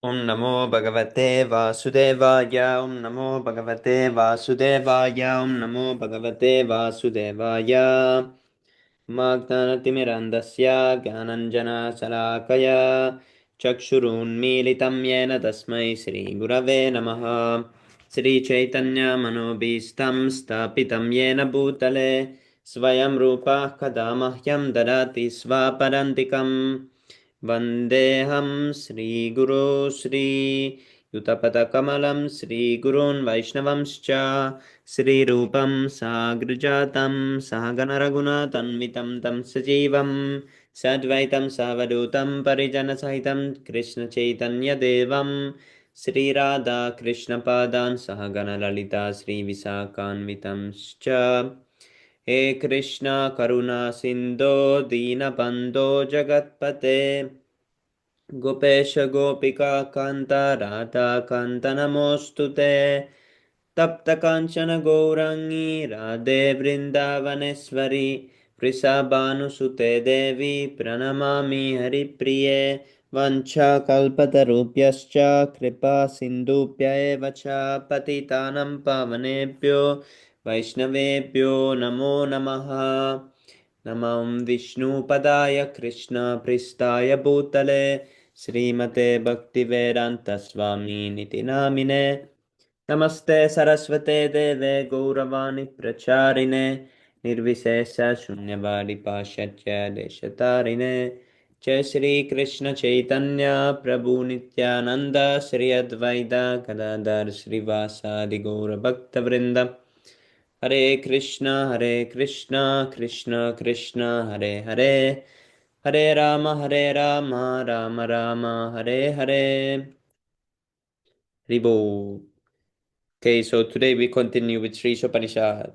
Om Namo Bhagavate Vasudevaya. Om Namo Bhagavate Vasudevaya. Om Namo Bhagavate Vasudevaya. Magdhanatimirandasya Gyananjana Salakaya Chakshurunmilitam Yena Tasmai Shri Gurave Namaha. Shri Chaitanya Manobhistam Stapitam Yena Bhutale Svayam Rupa Kadamahyam Dadati Svaparantikam Vandeham Sri Guru Sri Yutapatakamalam Sri Gurun Vaishnavamscha Sri Rupam Sagrajatam Sahaganaraguna Tanvitam Tam Sajivam Sadvaitam Savadutam Parijana Sahitam Krishna Chaitanya Devam Sri Radha Krishna Padan Sahagana Lalita Sri Visakanvitam Scha He Krishna Karuna Sindho Dinabandho Jagatpate Gopesha Gopika Kanta Radha Kanta Namostute Tapta Kanchana Gourangi Radhe Vrindavaneshwari Prisabhanusute Devi Pranamami Haripriye Vancha Kalpatarupyascha Kripa Sindhupya Eva cha Patitanam Pavanebhyo Vaishnavebhyo Namo Namaha Namam Vishnu Padaya Krishna Pristaya Bhutale Srimate Bhaktivedanta Swami Niti Namine Namaste Saraswate Deve Gauravani Pracharine Nirvisesa Shunyavadi Pashachya Deshatarine Jai Shri Krishna Chaitanya Prabhu Nityananda Shri Advaita Gadadhar Srivasadi Gaura Bhakta Vrinda Hare Krishna Krishna Krishna Hare Hare Hare Rama Rama Rama Hare Hare Ribo. Okay, so today we continue with Śrī Īśopaniṣad.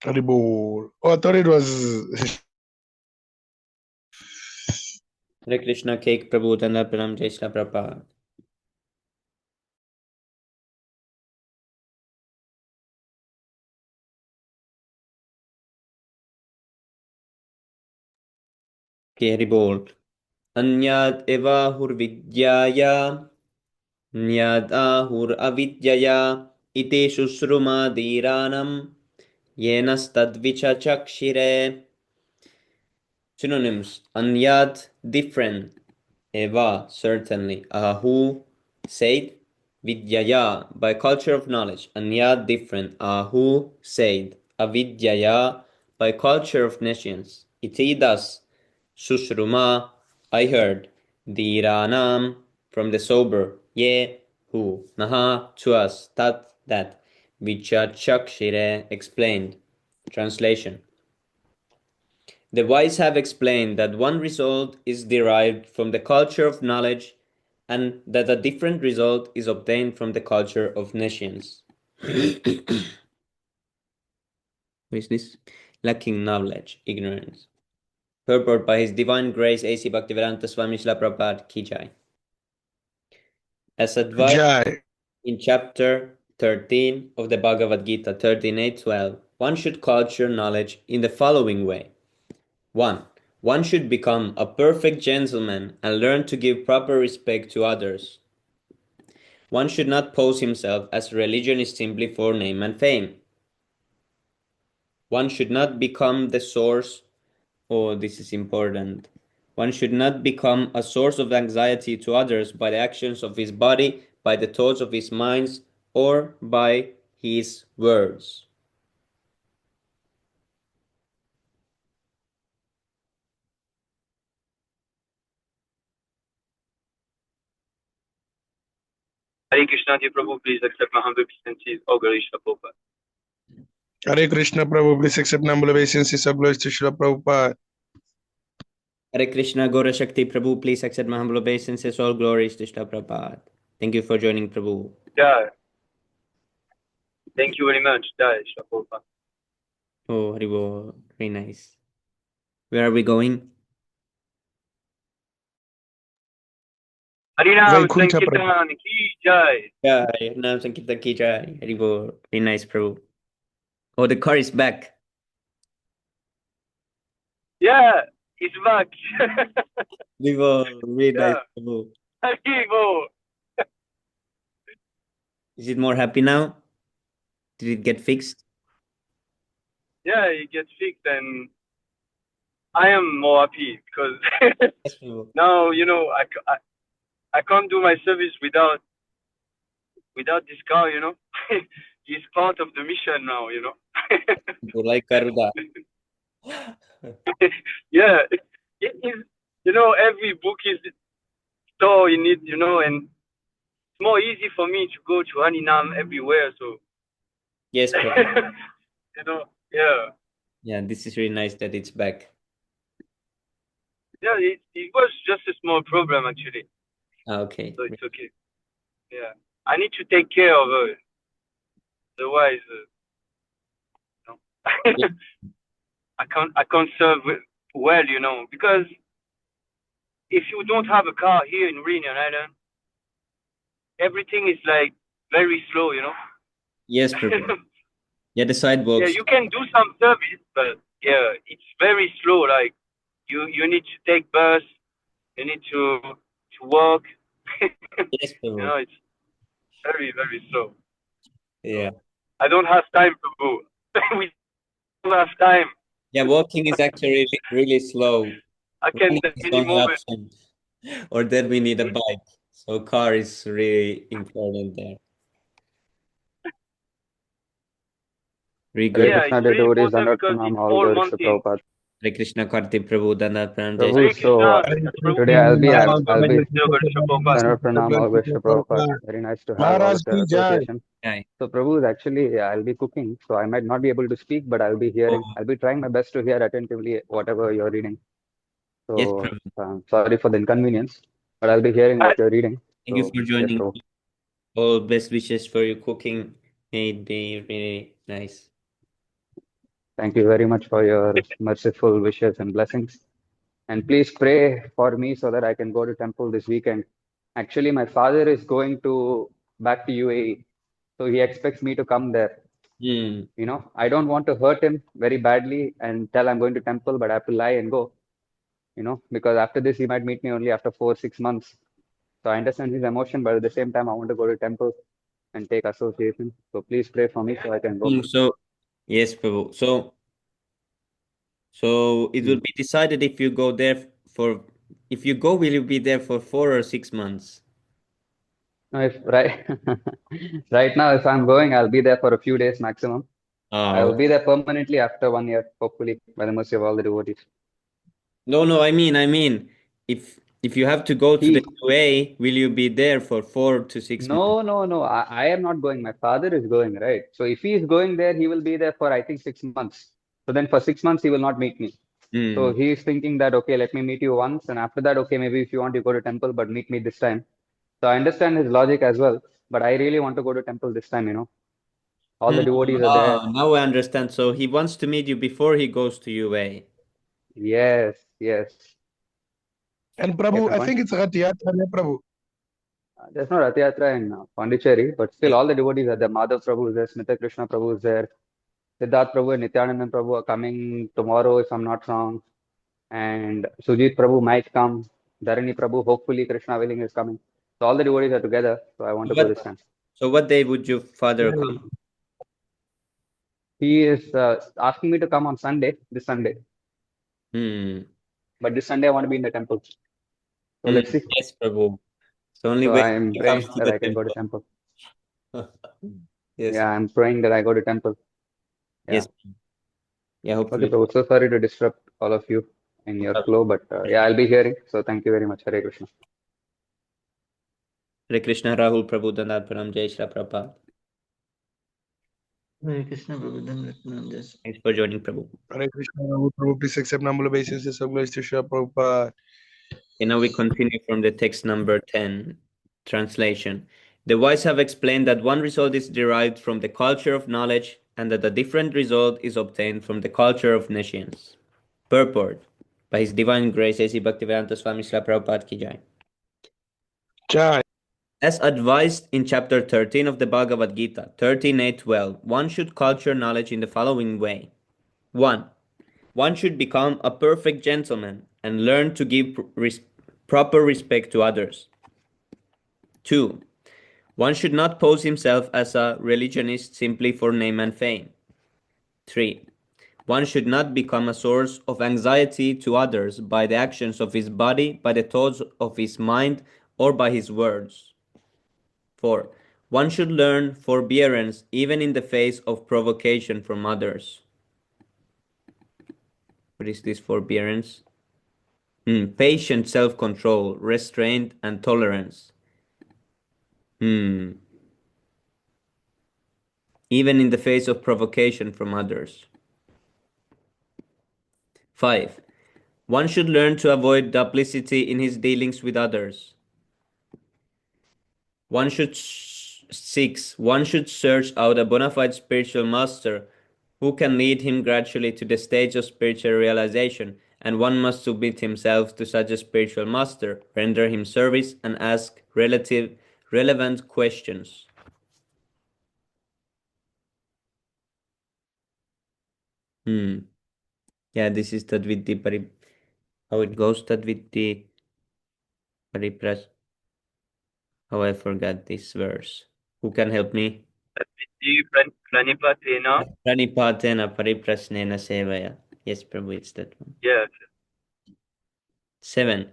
Haribol. Oh, I thought it was. Hare Krishna, Cake Prabhu, Tanda Pranam, Jai Shri Prabhupada. Okay, Haribol. Anyat eva hur vidyaya, nyad ahur avidyaya, ite shushruma dhiranam, yenas tadvicha chakshire. Synonyms. Anyat, different. Eva, certainly. Ahu, said. Vidyaya, by culture of knowledge. Anyat, different. Ahu, said. Avidyaya, by culture of nations. Iti, thus. Sushruma, I heard. Dhiranam, from the sober. Ye, who. Naha, to us. Tat, that. Vichachakshire, explained. Translation. The wise have explained that one result is derived from the culture of knowledge and that a different result is obtained from the culture of nations. What is this? Lacking knowledge, ignorance. Purport by His Divine Grace A.C. Bhaktivedanta Swami Srila Prabhupada Ki Jai. As advised Jai. in chapter 13 of the Bhagavad Gita 13.8.12, one should culture knowledge in the following way. 1. One should become a perfect gentleman and learn to give proper respect to others. One should not pose himself as religion is simply for name and fame. One should not become the source, oh, this is important. One should not become a source of anxiety to others by the actions of his body, by the thoughts of his mind, or by his words. Hare Krishna, dear Prabhu, please accept my humble obeisances. Oh, glory to Prabhupada. Hare Krishna Prabhu, please accept humble obeisances. All glories to Srila Prabhupada. Hare Krishna, Gaura Shakti Prabhu, please accept my humble obeisances. All glories to Srila Prabhupada. Thank you for joining, Prabhu. Jai. Thank you very much. Jai, Srila Prabhupada. Oh, Haribo, very nice. Where are we going? Harinam Vaikuntha Prabhu. Sankirtan Ki Jai. Jai, Nam Sankirtan Ki Jai. Haribo, very nice, Prabhu. Oh, the car is back. Yeah. He's back. Vivo, really nice, Yeah. Prabhu. Vivo. Is it more happy now? Did it get fixed? Yeah, it gets fixed, and I am more happy because Yes, Prabhu. now I can't do my service without this car. He's part of the mission now. Like Garuda. Yeah, it is. Every book is store in it. And it's more easy for me to go to Haninam everywhere. So Yes, Prabhu. yeah. Yeah, this is really nice that it's back. Yeah, it was just a small problem actually, Okay. so it's okay. Yeah, I need to take care of her. Otherwise, Yeah. I can't serve well, because if you don't have a car here in Reunion Island, everything is like very slow, Yes, Prabhu. Yeah, the sidewalks. Yeah, you can do some service, but yeah, it's very slow. Like you need to take bus, you need to walk. Yes, Prabhu. It's very very slow. Yeah. I don't have time to go. We don't have time. Yeah, walking is actually really slow. I can Running is the any only moment. option. Or then we need a bike. So car is really important there. Very Hare good. Yeah, Krishna it's really devotees, important Dandavat because Pranam, it's all all glories one to thing. Prabhupada. Hare Krishna Karti Prabhu Dana Pranam Jai Prabhu, Hare Krishna, today Prabhu. I'll be Maharaj Dandavat Pranam, all glories to Prabhupada. Very nice to have all of ki your jai. association. Jai. So Prabhu, actually, I'll be cooking, so I might not be able to speak, but I'll be hearing. Oh, I'll be trying my best to hear attentively whatever you're reading. yes, So Prabhu. sorry for the inconvenience, but I'll be hearing what you're reading. Thank you So for yes, joining. Prabhu. All best wishes for your cooking. May it be really nice. Thank you very much for your merciful wishes and blessings. And please pray for me so that I can go to temple this weekend. Actually, my father is going back to UAE, so he expects me to come there. Hmm. I don't want to hurt him very badly and tell I'm going to temple, but I have to lie and go. Because after this he might meet me only after 4-6 months. So I understand his emotion, but at the same time I want to go to temple and take association. So please pray for me so I can go. So, yes, Prabhu. So it will be decided if you go there if you go, will you be there for 4 or 6 months? No, if right right now, if I'm going, I'll be there for a few days maximum. I will Oh, be there permanently after 1 year, hopefully, by the mercy of all the devotees. no, I mean, if you have to go to the He UA, will you be there for 4 to 6 months? No. I am not going. My father is going, right? So if he is going there, he will be there for I think 6 months. So then for 6 months he will not meet me. So Hmm. he is thinking that okay, let me meet you once, and after that, okay, maybe if you want, you go to temple, but meet me this time. So I understand his logic as well, but I really want to go to temple this time. All the devotees are there. Now I understand. So he wants to meet you before he goes to UA. Yes. And Get Prabhu, my I point? think it's Rath Yatra, Prabhu. There's no Rath Yatra in Pondicherry, but still all the devotees are there. Madhav Prabhu is there, Smita Krishna Prabhu is there, Siddharth Prabhu and Nityanandan Prabhu are coming tomorrow, if I'm not wrong. And Sujit Prabhu might come. Dharani Prabhu, hopefully Krishna willing, is coming. So all the devotees are together. So I want to go What this time. so what day would your father come? He is asking me to come on this Sunday. Hmm. But this Sunday I want to be in the temple. So let's see. Yes, Prabhu. So only So way I'm he comes praying to that the I can go to temple. temple. Yes. Yeah, I'm praying that I go to temple. Yeah. Yes. Yeah, Okay, hopefully. Prabhu. So sorry to disrupt all of you in your flow, but yeah, I'll be hearing. So thank you very much. Hare Krishna. Hare Krishna Rahul Prabhu Dandat Param Jai Shri Prabhupada. Hare Krishna, Prabhu Dandavat Pranam Jai. Thanks for joining, Prabhu. Hare Krishna, Prabhu, please accept humble obeisances of glories to Śrīla Prabhupada. And now we continue from the text number 10, translation. The wise have explained that one result is derived from the culture of knowledge and that a different result is obtained from the culture of nescience. Purport. By His Divine Grace, A.C. Bhaktivedanta Swami Srila Prabhupada Ki Jai. Jai. As advised in chapter 13 of the Bhagavad Gita, 13.8.12, one should culture knowledge in the following way. 1. one should become a perfect gentleman and learn to give proper respect to others. 2. One should not pose himself as a religionist simply for name and fame. 3. One should not become a source of anxiety to others by the actions of his body, by the thoughts of his mind, or by his words. 4. One should learn forbearance even in the face of provocation from others. What is this forbearance? Patient self-control, restraint, and tolerance. Even in the face of provocation from others. 5. One should learn to avoid duplicity in his dealings with others. 6. One should search out a bona fide spiritual master who can lead him gradually to the stage of spiritual realization, and one must submit himself to such a spiritual master, render him service, and ask relevant questions. Yeah, this is Tadviddi how it goes, Tadviddi Paripras. Oh, I forgot this verse. Who can help me? Pranipatena. Pranipatena Pariprasnena Sevaya. Yes, Prabhu, it's that one. Yes. 7.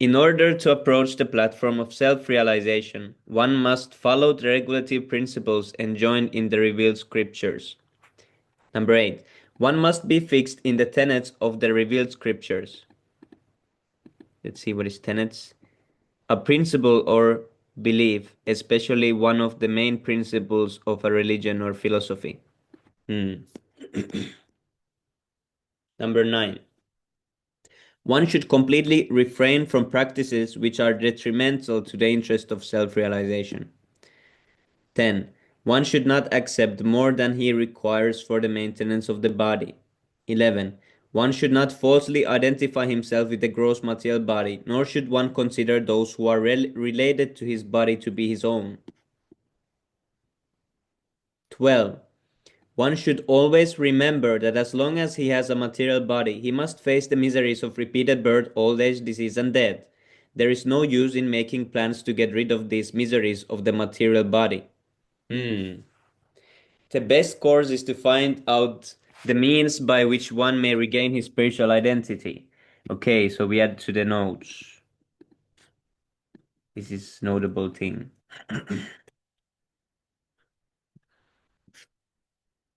In order to approach the platform of self-realization, one must follow the regulative principles enjoined in the revealed scriptures. Number 8. One must be fixed in the tenets of the revealed scriptures. Let's see what is tenets. A principle or belief, especially one of the main principles of a religion or philosophy. Number 9. One should completely refrain from practices which are detrimental to the interest of self-realization. 10. One should not accept more than he requires for the maintenance of the body. 11. One should not falsely identify himself with the gross material body, nor should one consider those who are related to his body to be his own. 12. One should always remember that as long as he has a material body, he must face the miseries of repeated birth, old age, disease, and death. There is no use in making plans to get rid of these miseries of the material body. The best course is to find out the means by which one may regain his spiritual identity. Okay, so we add to the notes. This is notable thing.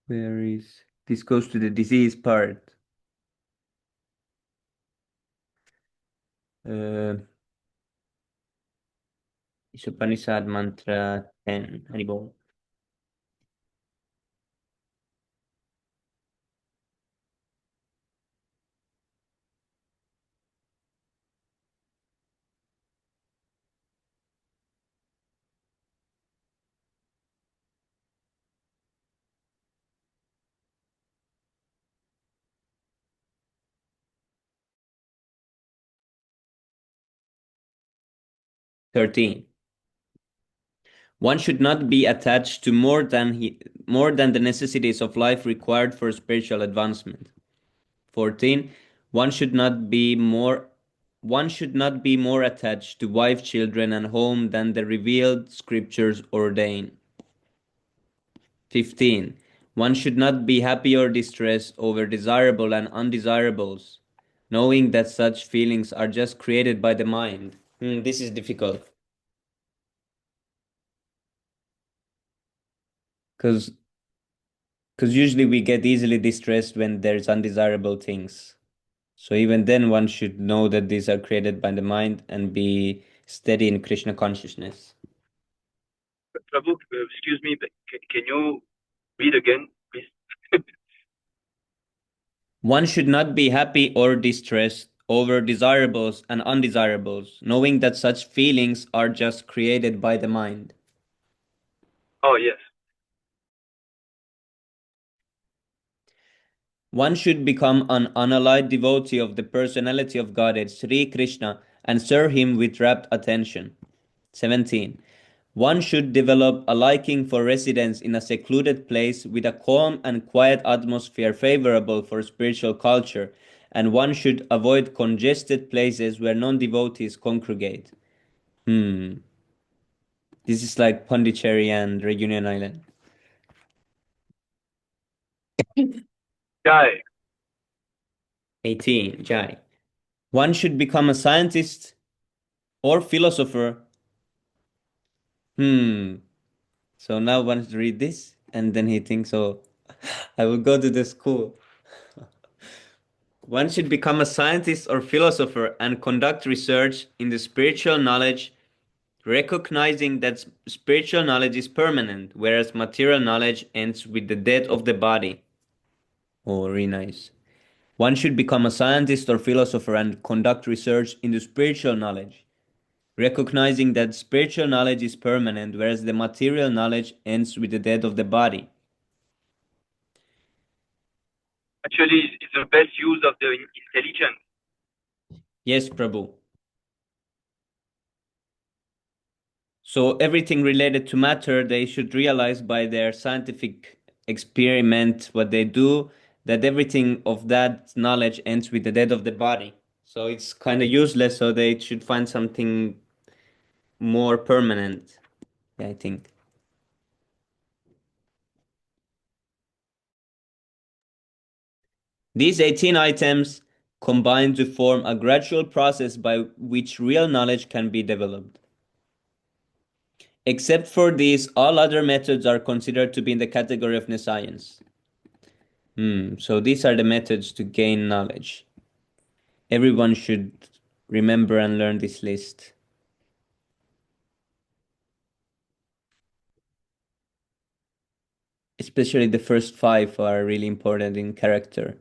Where is this? Goes to the disease part. Īśopaniṣad mantra 10. Haribol. "13. One should not be attached to more than the necessities of life required for spiritual advancement. 14. One should not be more attached to wife, children, and home than the revealed scriptures ordain. 15. One should not be happy or distressed over desirable and undesirables, knowing that such feelings are just created by the mind." This is difficult. Because usually we get easily distressed when there's undesirable things. So even then one should know that these are created by the mind and be steady in Krishna consciousness. Prabhu, excuse me, but can you read again, please? One should not be happy or distressed over desirables and undesirables, knowing that such feelings are just created by the mind. Oh, yes. One should become an unallied devotee of the personality of Godhead, Sri Krishna, and serve him with rapt attention. 17. One should develop a liking for residence in a secluded place with a calm and quiet atmosphere favorable for spiritual culture, and one should avoid congested places where non-devotees congregate. This is like Pondicherry and Reunion Island. Jai. 18. Jai. One should become a scientist or philosopher. So now one should read this, and then he thinks, oh, I will go to the school. One should become a scientist or philosopher and conduct research in the spiritual knowledge, recognizing that spiritual knowledge is permanent, whereas material knowledge ends with the death of the body. Oh, really nice. One should become a scientist or philosopher and conduct research in the spiritual knowledge, recognizing that spiritual knowledge is permanent, whereas the material knowledge ends with the death of the body. Actually, it's the best use of the intelligence. Yes, Prabhu. So everything related to matter, they should realize by their scientific experiment, what they do, that everything of that knowledge ends with the death of the body. So it's kind of useless, so they should find something more permanent, I think. These 18 items combine to form a gradual process by which real knowledge can be developed. Except for these, all other methods are considered to be in the category of nescience. So these are the methods to gain knowledge. Everyone should remember and learn this list. Especially the first 5 are really important in character.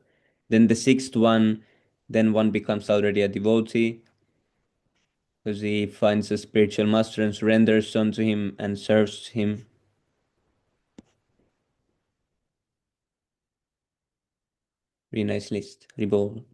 Then the 6th one, then one becomes already a devotee, because he finds a spiritual master and surrenders unto him and serves him. Really nice list. Ribol.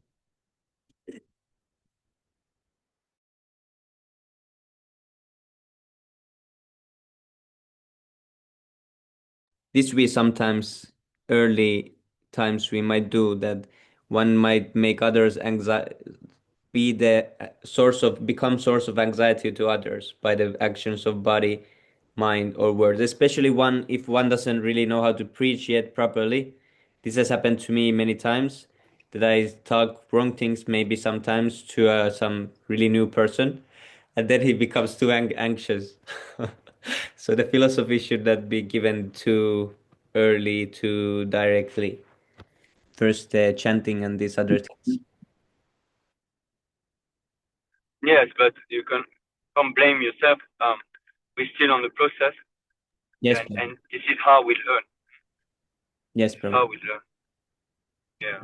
This we sometimes, early times we might do, that one might make others become source of anxiety to others by the actions of body, mind, or words. Especially if one doesn't really know how to preach yet properly. This has happened to me many times, that I talk wrong things maybe sometimes to some really new person, and then he becomes too anxious. So the philosophy should not be given too early, too directly. First chanting and these other things. Yes, but you can't blame yourself. We're still on the process, Yes, and this is how we learn. Yes, This is how we learn. Yeah.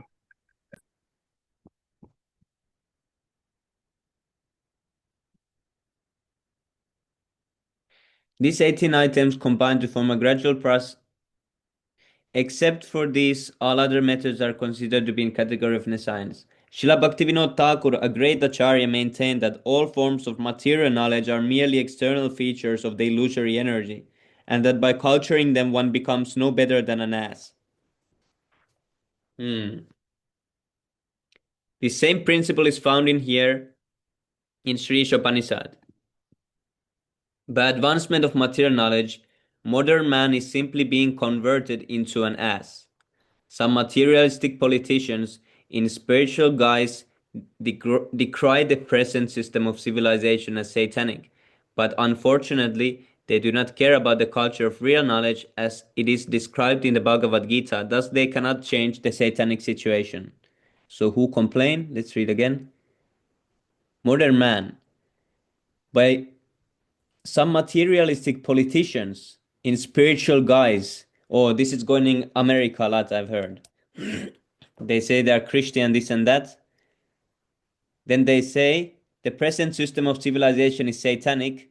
These 18 items combine to form a gradual process. Except for these, all other methods are considered to be in category of nescience. Srila Bhaktivinoda Thakur, a great acharya, maintained that all forms of material knowledge are merely external features of the illusory energy, and that by culturing them one becomes no better than an ass. The same principle is found in here in Śrī Īśopaniṣad. By advancement of material knowledge, modern man is simply being converted into an ass. Some materialistic politicians, in spiritual guise, decry the present system of civilization as satanic, but unfortunately, they do not care about the culture of real knowledge as it is described in the Bhagavad Gita, thus they cannot change the satanic situation. So who complain? Let's read again. Modern man. By some materialistic politicians in spiritual guise, oh, this is going in America a lot, I've heard. They say they are Christian, this and that. Then they say the present system of civilization is satanic.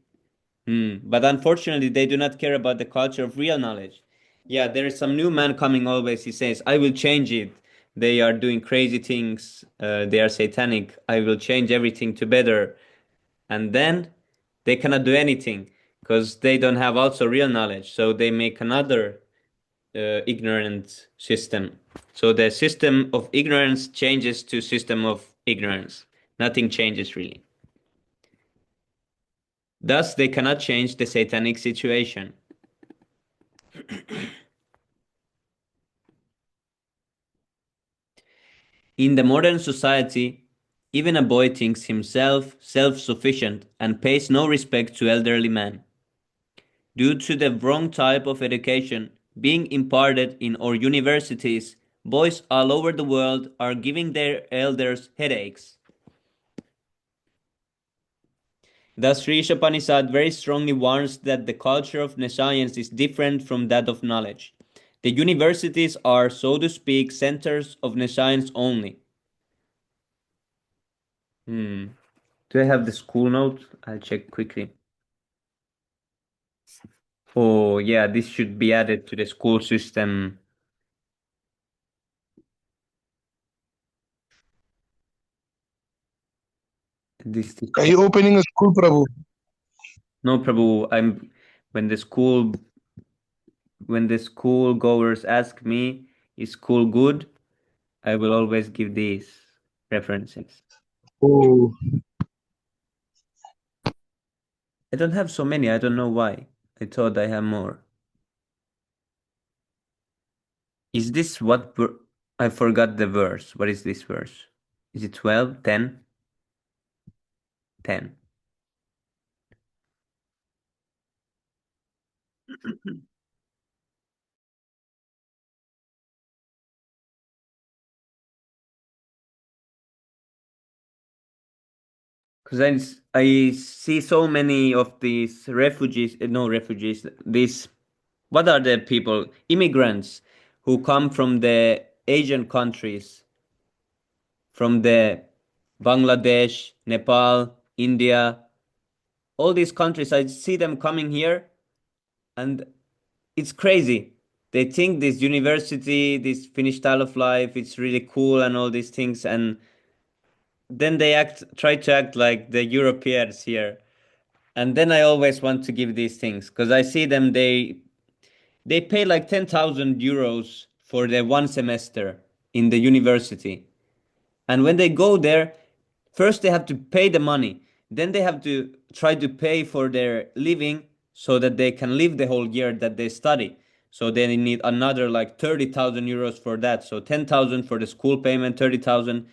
But unfortunately, they do not care about the culture of real knowledge. Yeah, there is some new man coming always. He says, I will change it. They are doing crazy things. They are satanic. I will change everything to better. And then they cannot do anything because they don't have also real knowledge, so they make another ignorant system. So the system of ignorance changes to system of ignorance. Nothing changes really. Thus, they cannot change the satanic situation. In the modern society, even a boy thinks himself self-sufficient and pays no respect to elderly men. Due to the wrong type of education being imparted in our universities, boys all over the world are giving their elders headaches. Thus, Śrī Īśopaniṣad very strongly warns that the culture of nescience is different from that of knowledge. The universities are, so to speak, centers of nescience only. Do I have the school note? I'll check quickly. Oh, yeah, this should be added to the school system. Are you opening a school, Prabhu? No, Prabhu, when the school goers ask me, is school good? I will always give these references. Oh, I don't have so many, I don't know why. I thought I have more. Is this I forgot the verse. What is this verse? Is it 12? 10? 10. Because I see so many of these refugees, no refugees, these, what are the people? Immigrants who come from the Asian countries, from the Bangladesh, Nepal, India, all these countries. I see them coming here and it's crazy. They think this university, this Finnish style of life, it's really cool and all these things, and then they try to act like the Europeans here. And then I always want to give these things because I see them. They pay like 10,000 euros for their one semester in the university, and when they go there, first they have to pay the money, then they have to try to pay for their living so that they can live the whole year that they study. So they need another like 30,000 euros for that. So 10,000 for the school payment, 30,000,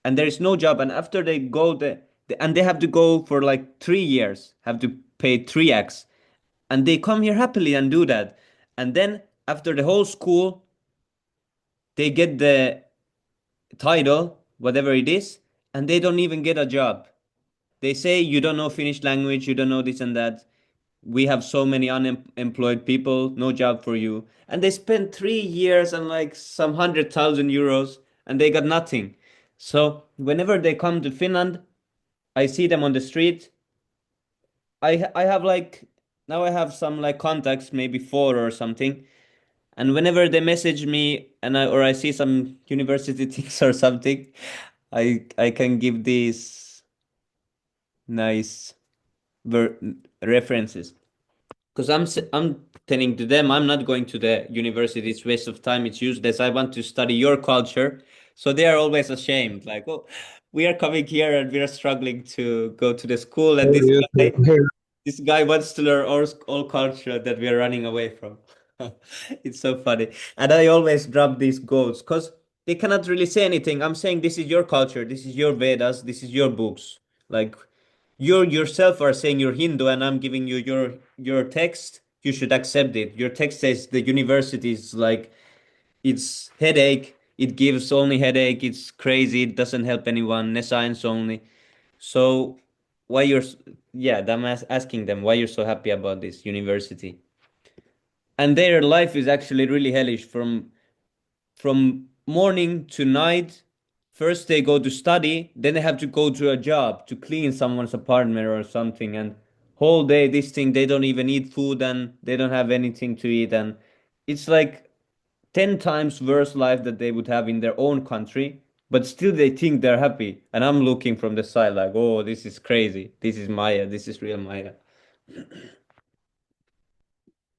and there is no job. And after they go and they have to go for like 3 years, have to pay 3x, and they come here happily and do that. And then after the whole school, they get the title, whatever it is, and they don't even get a job. They say you don't know Finnish language, you don't know this and that. We have so many unemployed people, no job for you. And they spent 3 years and like some 100,000 euros and they got nothing. So whenever they come to Finland, I see them on the street. I have like now I have some like contacts, maybe four or something. And whenever they message me or I see some university things or something, I can give these nice ver references. Because I'm telling to them I'm not going to the university. It's waste of time. It's useless. I want to study your culture. So they are always ashamed. Like, oh, we are coming here and we are struggling to go to the school, and oh, yes, yes. this guy wants to learn all culture that we are running away from. It's so funny. And I always drop these goats because they cannot really say anything. I'm saying this is your culture, this is your Vedas, this is your books. Like you yourself are saying you're Hindu and I'm giving you your text, you should accept it. Your text says the university is like it's headache, it gives only headache, it's crazy, it doesn't help anyone, science only. So why yeah, I'm asking them why you're so happy about this university. And their life is actually really hellish from morning to night. First they go to study, then they have to go to a job to clean someone's apartment or something, and whole day this thing they don't even eat food and they don't have anything to eat, and it's like 10 times worse life that they would have in their own country, but still they think they're happy. And I'm looking from the side like, oh, this is crazy. This is Maya. This is real Maya.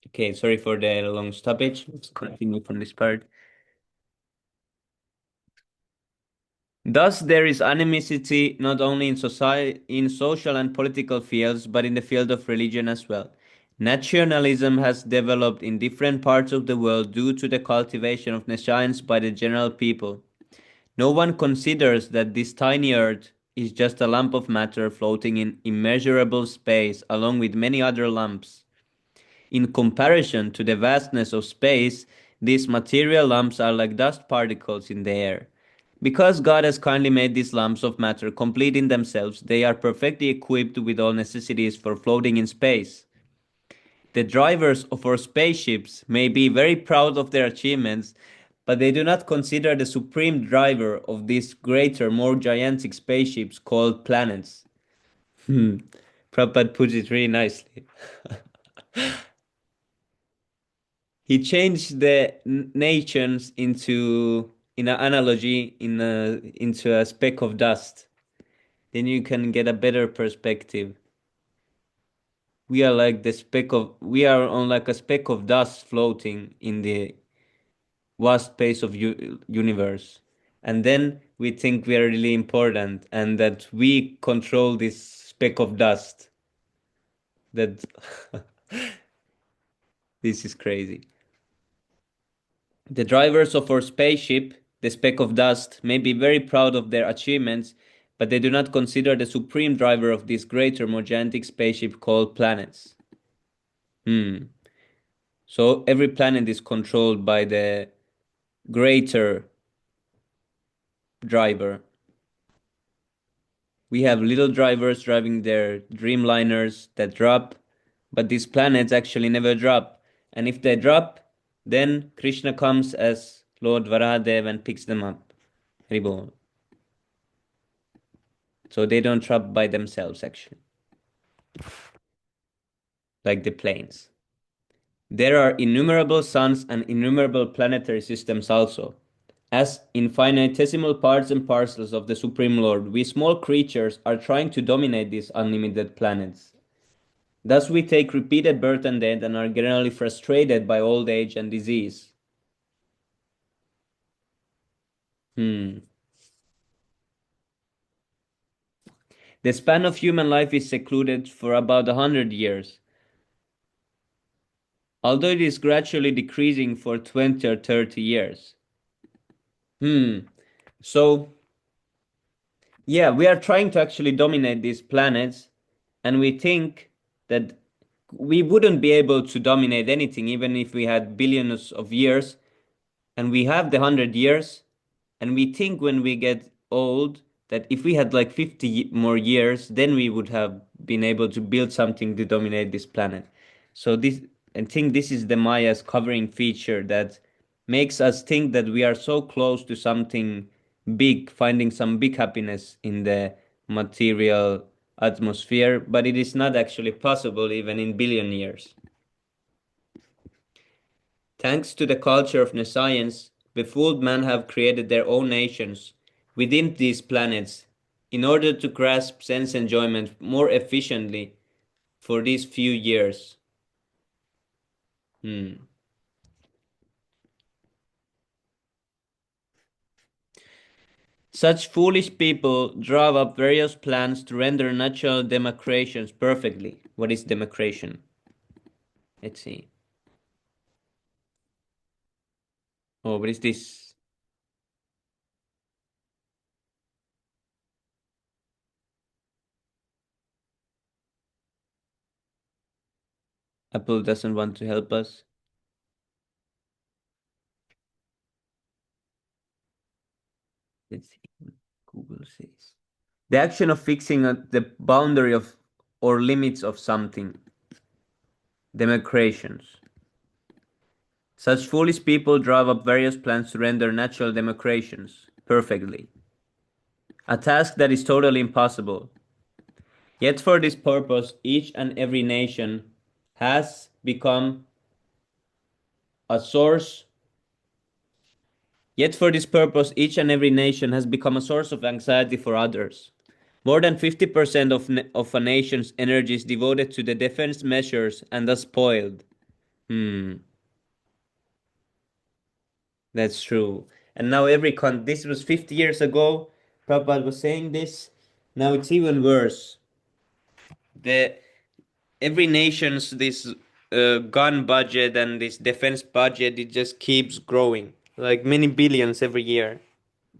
Okay, sorry for the long stoppage. Let's continue from this part. Thus, there is animosity not only in society, in social and political fields, but in the field of religion as well. Nationalism has developed in different parts of the world due to the cultivation of nescience by the general people. No one considers that this tiny earth is just a lump of matter floating in immeasurable space along with many other lumps. In comparison to the vastness of space, these material lumps are like dust particles in the air. Because God has kindly made these lumps of matter complete in themselves, they are perfectly equipped with all necessities for floating in space. The drivers of our spaceships may be very proud of their achievements, but they do not consider the supreme driver of these greater, more gigantic spaceships called planets. Prabhupada puts it really nicely. He changed the nations into, in an analogy, into a speck of dust. Then you can get a better perspective. We are like we are on like a speck of dust floating in the vast space of universe. And then we think we are really important and that we control this speck of dust. That this is crazy. The drivers of our spaceship, the speck of dust, may be very proud of their achievements, but they do not consider the supreme driver of this greater, more gigantic spaceship called planets. So every planet is controlled by the greater driver. We have little drivers driving their dreamliners that drop, but these planets actually never drop. And if they drop, then Krishna comes as Lord Varahadev and picks them up. Haribol. So they don't drop by themselves actually. Like the planes. There are innumerable suns and innumerable planetary systems also. As infinitesimal parts and parcels of the Supreme Lord, we small creatures are trying to dominate these unlimited planets. Thus we take repeated birth and death and are generally frustrated by old age and disease. The span of human life is secluded for about 100 years. Although it is gradually decreasing for 20 or 30 years. So, yeah, we are trying to actually dominate these planets, and we think that we wouldn't be able to dominate anything even if we had billions of years, and we have the 100 years, and we think when we get old that if we had like 50 more years, then we would have been able to build something to dominate this planet. So this, I think this is the Maya's covering feature that makes us think that we are so close to something big, finding some big happiness in the material atmosphere, but it is not actually possible even in billion years. Thanks to the culture of nescience, befooled men have created their own nations within these planets in order to grasp sense enjoyment more efficiently for these few years. Such foolish people draw up various plans to render natural democrations perfectly. What is democration? Let's see. Oh, what is this? Apple doesn't want to help us. Let's see what Google says. The action of fixing the boundary of or limits of something. Democrations. Such foolish people draw up various plans to render natural democrations perfectly. A task that is totally impossible. Yet for this purpose, each and every nation has become a source. Yet for this purpose, each and every nation has become a source of anxiety for others. More than 50% of a nation's energy is devoted to the defense measures and thus spoiled. Hmm. That's true. And now this was 50 years ago. Prabhupada was saying this. Now it's even worse. The every nation's this gun budget and this defense budget, it just keeps growing, like many billions every year.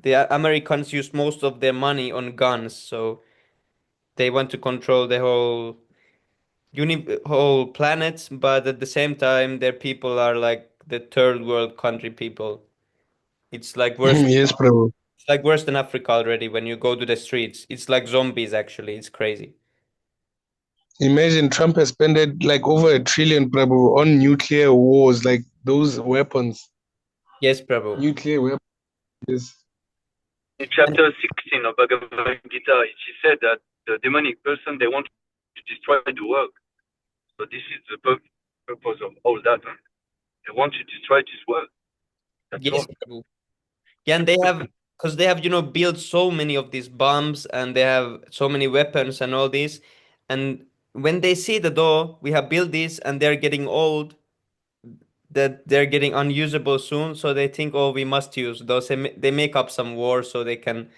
The Americans use most of their money on guns, so they want to control the whole planet, but at the same time, their people are like the third world country people. It's like worse. Yes, Prabhu. It's like worse than Africa already. When you go to the streets, it's like zombies. Actually, it's crazy. Imagine Trump has spent like over $1 trillion, Prabhu, on nuclear wars, like those weapons, Yes, Prabhu. nuclear weapons. Yes. In And chapter 16 of Bhagavad Gita, she said that the demonic person, they want to destroy the world. So this is the purpose of all that. Huh? They want to destroy this world. That's yes, all. Prabhu. Yeah, and because they have, built so many of these bombs and they have so many weapons and all this. And when they see the door, we have built this and they're getting old, that they're getting unusable soon. So they think, oh, we must use those. They make up some war so they can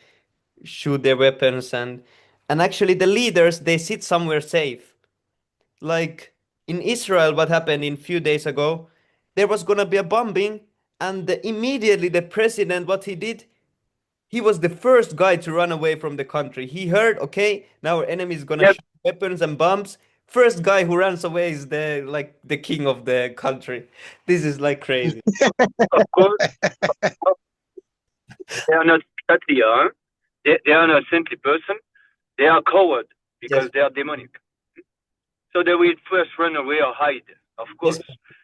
shoot their weapons. And actually, the leaders, they sit somewhere safe. Like in Israel, what happened in few days ago, there was gonna be a bombing, and immediately the president, what he did, he was the first guy to run away from the country. He heard, okay, now our enemy is gonna Yes, shoot weapons and bombs. First guy who runs away is the king of the country. This is like crazy. of course, they are not kshatriya. Huh? They are not saintly person. They are coward because Yes, they are demonic. So they will first run away or hide, of yes. course.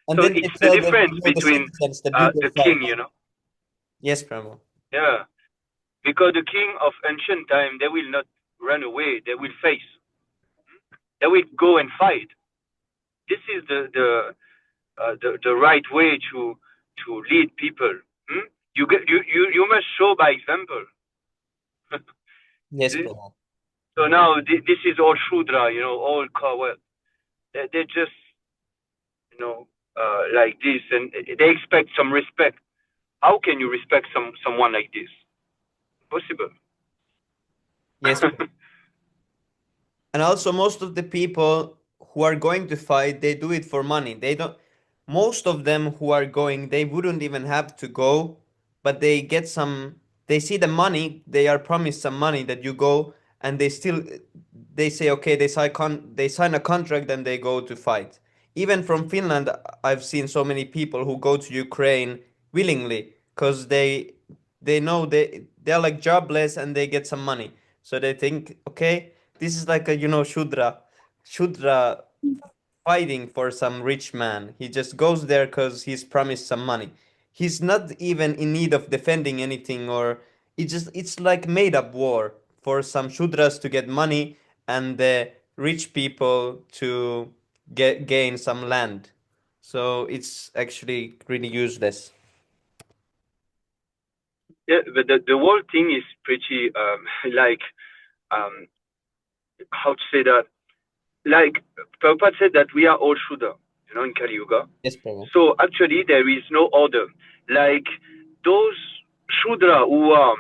And So then they it's the tell the difference the between citizens that you the will fight. king, you know. Yes, Pramo. Yeah, because the king of ancient time, they will not run away. They will face. They will go and fight. This is the right way to lead people. Hmm? You must show by example. Yes, See? Pramo. So now this is all Shudra, all coward. They just, like this, and they expect some respect. How can you respect someone like this? Impossible. Yes. And also, most of the people who are going to fight, they do it for money. They don't, most of them who are going, they wouldn't even have to go, but they get they see the money, they are promised some money that you go, and they say, okay, they sign a contract and they go to fight. Even from Finland, I've seen so many people who go to Ukraine willingly because they know they're like jobless and they get some money. So they think, okay, this is like a Shudra fighting for some rich man. He just goes there because he's promised some money. He's not even in need of defending anything, or it's like made up war for some Shudras to get money and the rich people to gain some land. So it's actually really useless. Yeah, but the whole thing is pretty like how to say that? Like Prabhupada said that we are all Shudra, in Kali Yuga. Yes, Prabhu. So actually there is no order. Like those Shudra who are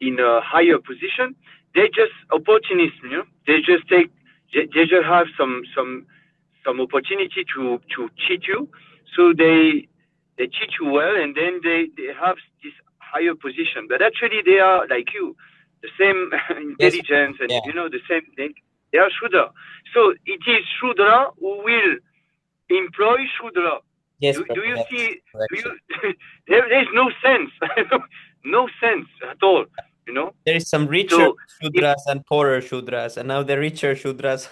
in a higher position, they just opportunists, They just they just have some opportunity to cheat you. So they cheat you well, and then they have this higher position. But actually they are like you, the same Yes, intelligence, and yeah. the same thing. They are Shudra. So it is Shudra who will employ Shudra. Yes, Do Prabhu. you That's see? Do correction. you? There's no sense, no sense at all. There is some richer So if Shudras and poorer Shudras, and now the richer Shudras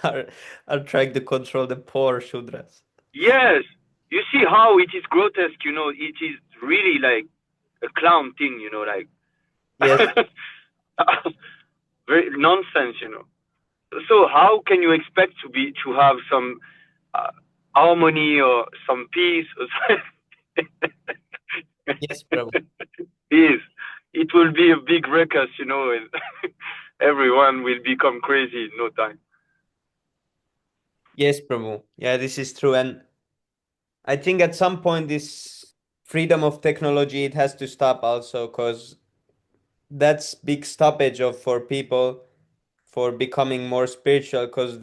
are trying to control the poor Shudras. yes, you see how it is grotesque. It is really like a clown thing. Like Yes, very nonsense. So how can you expect to have some harmony or some peace? yes, Prabhu. Yes, it will be a big ruckus, and everyone will become crazy in no time. Yes, Prabhu. Yeah, this is true. And I think at some point this freedom of technology, it has to stop also, because that's big stoppage of for people for becoming more spiritual, because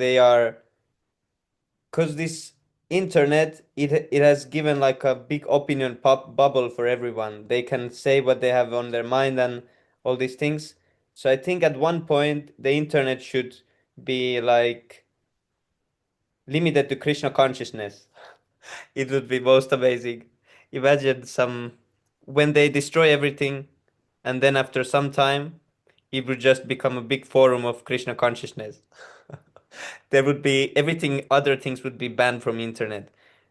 this internet, it has given like a big opinion pop bubble for everyone. They can say what they have on their mind and all these things. So I think at one point the internet should be like limited to Krishna consciousness. It would be most amazing. Imagine some when they destroy everything, and then after some time, it would just become a big forum of Krishna consciousness. There would be everything, other things would be banned from internet.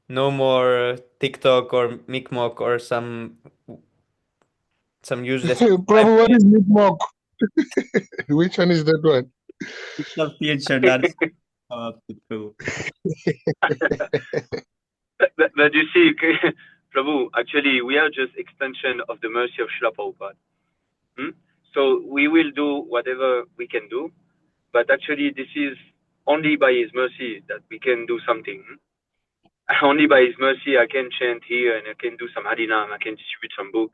No more TikTok or Mikmok or some useless. Prabhu, what is Nipmok? Which one is that one? It's a future that's true. But you see, Prabhu, actually, we are just extension of the mercy of Srila Prabhupada. So we will do whatever we can do, but actually, this is only by His mercy that we can do something. Only by His mercy, I can chant here and I can do some Harinam, I can distribute some book,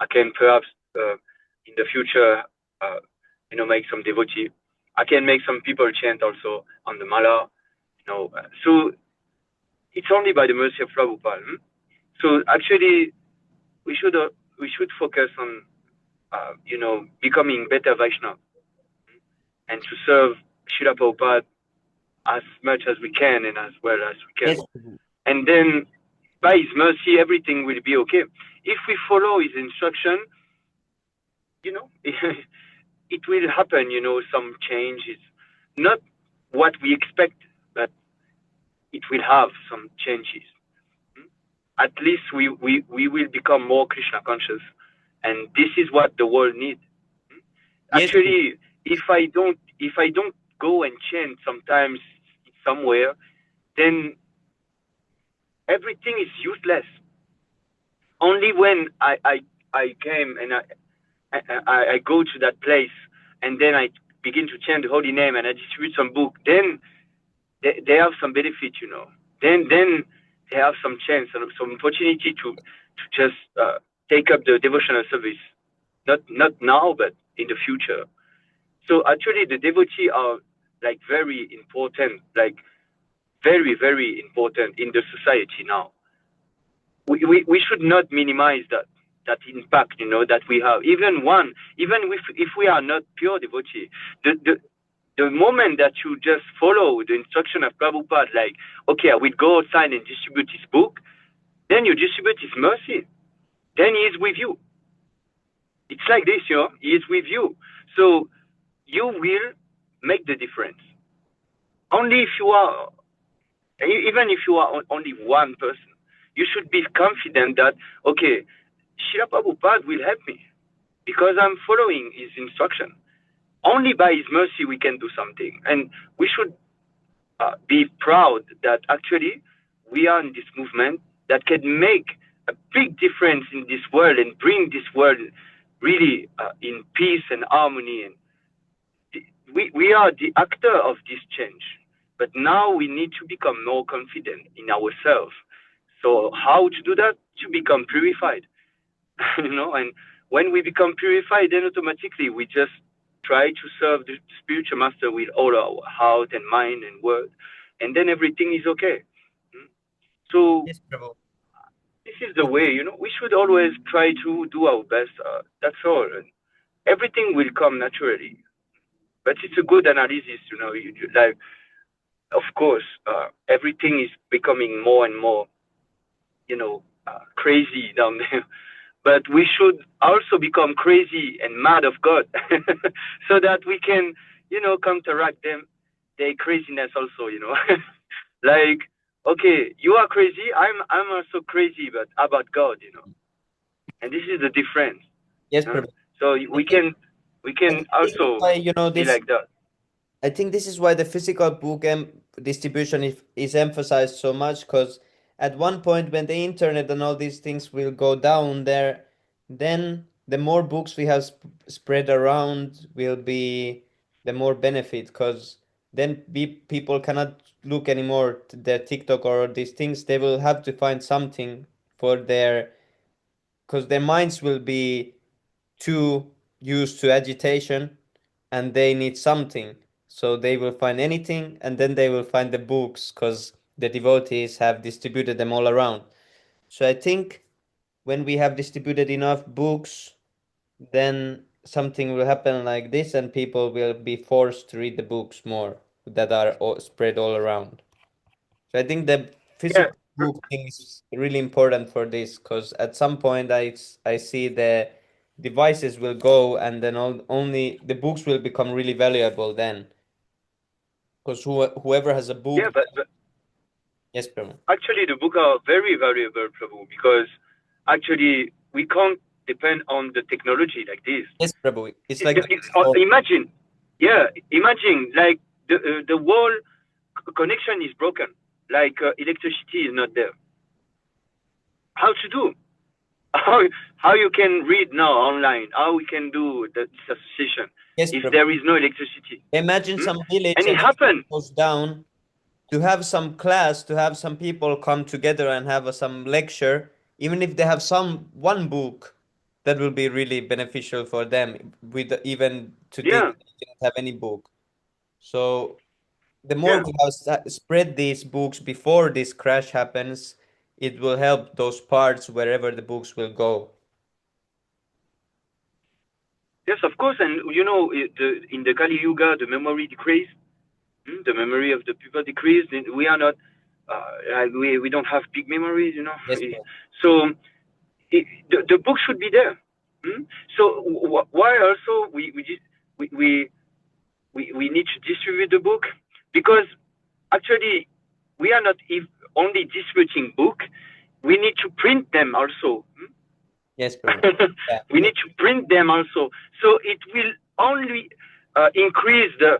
I can perhaps in the future, make some devotee. I can make some people chant also on the mala, So it's only by the mercy of Prabhupada. So actually, we should focus on, becoming better Vaishnava and to serve Srila Prabhupada as much as we can and as well as we can. Yes. And then, by His mercy, everything will be okay. If we follow His instruction, it will happen, some changes. Not what we expect, but it will have some changes. At least we will become more Krishna conscious. And this is what the world needs. Yes. Actually, if I don't go and chant sometimes somewhere, then everything is useless. Only when I came and I go to that place and then I begin to chant the holy name and I distribute some book, then they have some benefit, Then they have some chance and some opportunity to just take up the devotional service. Not now, but in the future. So actually, the devotees are like very important, like very, very important in the society now. We should not minimize that impact, that we have. Even if we are not pure devotee, the moment that you just follow the instruction of Prabhupada, like, okay, I will go outside and distribute his book, then you distribute his mercy. Then he is with you. It's like this, he is with you. So you will make the difference. Only if you are, even if you are only one person, you should be confident that, okay, Srila Prabhupada will help me because I'm following his instruction. Only by his mercy we can do something. And we should be proud that actually we are in this movement that can make a big difference in this world and bring this world really in peace and harmony. And we are the actor of this change. But now we need to become more confident in ourselves. So how to do that? To become purified. And when we become purified, then automatically we just try to serve the spiritual master with all our heart and mind and word, and then everything is okay. So Yes, Prabhu. this is the way, we should always try to do our best. That's all. And everything will come naturally. But it's a good analysis, like, of course, everything is becoming more and more, crazy down there. But we should also become crazy and mad of God so that we can, counteract their craziness also, like, okay, you are crazy, I'm also crazy, but about God, and this is the difference. Yes, Prabhu. So we can also why, be like that. I think this is why the physical book distribution is emphasized so much, because at one point when the internet and all these things will go down there, then the more books we have spread around will be the more benefit, because then people cannot look anymore to their TikTok or these things. They will have to find something for because their minds will be too used to agitation and they need something. So they will find anything, and then they will find the books because the devotees have distributed them all around. So I think when we have distributed enough books, then something will happen like this, and people will be forced to read the books more that are spread all around. So I think the Yeah, physical book thing is really important for this, because at some point I see the devices will go, and then only the books will become really valuable then, because whoever has a yeah, book. but Yes, Prabhu. actually the book are very valuable, Prabhu, because actually we can't depend on the technology like this. Yes, Prabhu. It's like Imagine, yeah, imagine like the whole connection is broken, like electricity is not there. How to do? How you can read now online? How we can do this association if Prabhu. there is no electricity? Imagine some village And it happened. goes down, to have some class, to have some people come together and have some lecture, even if they have one book, that will be really beneficial for them, with even to think Yeah, they didn't have any book. So the more yeah. we have spread these books before this crash happens, it will help those parts wherever the books will go. Yes, of course. And you know, in the Kali Yuga, the memory decreased. The memory of the people decreased. We are not, we don't have big memories, you know. Yes, So the book should be there. So why also we need to distribute the book? Because actually we are not only distributing book. We need to print them also. yes, yeah. We need to print them also. So it will only increase the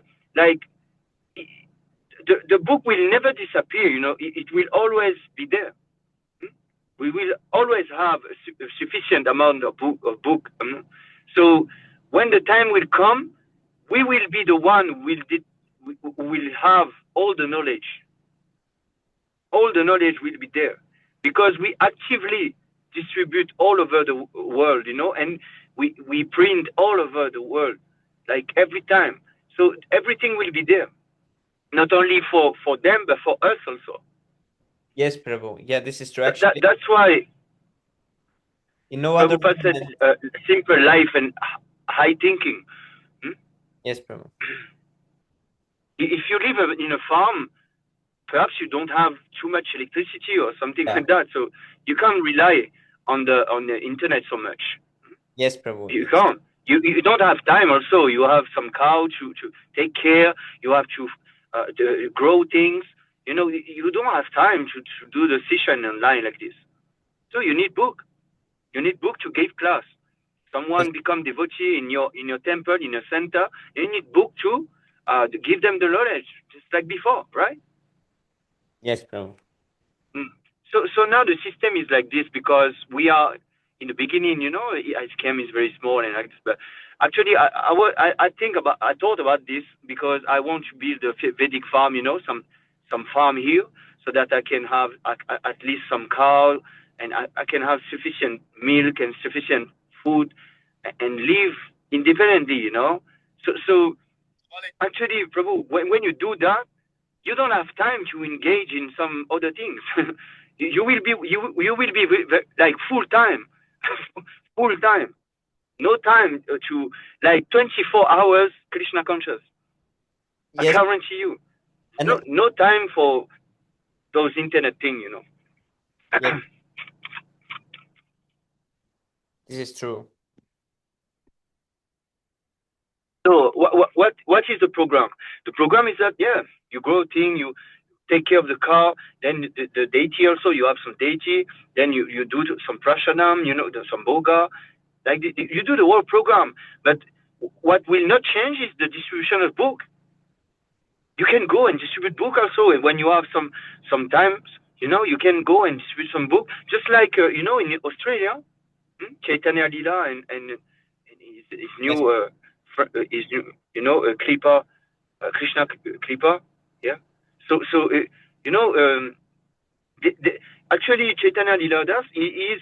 book will never disappear, you know, it will always be there. We will always have a sufficient amount of book. So when the time will come, we will be the one who will have all the knowledge. All the knowledge will be there because we actively distribute all over the world, you know, and we print all over the world, like every time. So everything will be there, not only for them, but for us also. Yes, Prabhu. Yeah, this is true. Actually, that's why in no other Prabhupada said simple life and high thinking. Yes, Prabhu. If you live in a farm, perhaps you don't have too much electricity or something like that, so you can't rely on the internet so much. Yes, Prabhu. You can't. You don't have time. Also, you have some cow to take care. You have to grow things. You know, you don't have time to do the session online like this. So you need book. You need book to give class. Someone become devotee in your temple, in your center. You need book to give them the knowledge, just like before, right? Yes, Prabhu. So now the system is like this because we are in the beginning. You know, ISKM is very small and like this, but actually I thought about this because I want to build a Vedic farm. You know, some farm here so that I can have at least some cow and I can have sufficient milk and sufficient food and live independently. You know, so actually, Prabhu, when you do that, you don't have time to engage in some other things. you will be like full time, no time to like 24 hours Krishna conscious. Yes. I guarantee you, no time for those internet things, you know. Yes. This is true. So what is the program? The program is that you grow thing, you take care of the car, then the deity also, you have some deity, then you do some prashanam, you know, some boga, like you do the whole program. But what will not change is the distribution of book. You can go and distribute book also when you have some time, you know, you can go and distribute some book, just like you know, in Australia, Chaitanya Lila and his new you know, Clipper Krishna Kripa. Yeah. So actually Chaitanya Leeladas, he is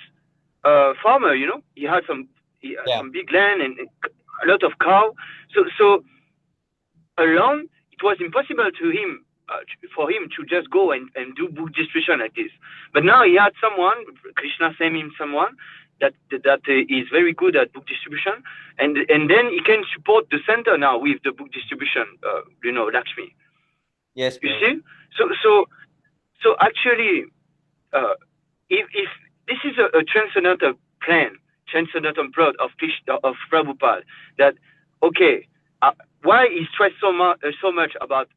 a farmer. He had some big land and a lot of cow. So alone, it was impossible for him to just go and do book distribution like this. But now he had someone, Krishna sent him someone that is very good at book distribution, and then he can support the center now with the book distribution. Lakshmi. Yes. You see, so actually, if this is a transcendental plan, transcendental plot of Prabhupada, that okay. Why he stressed so much about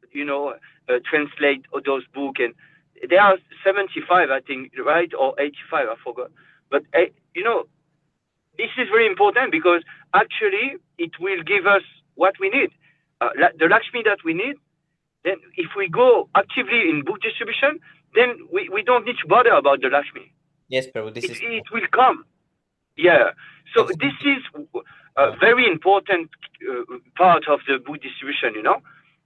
translate those books, and there are 75, I think, right, or 85, I forgot. But this is very important because actually it will give us what we need, the Lakshmi that we need. Then if we go actively in book distribution, then we don't need to bother about the Lakshmi. Yes, Prabhu. It will come. Yeah. So this is a very important part of the book distribution,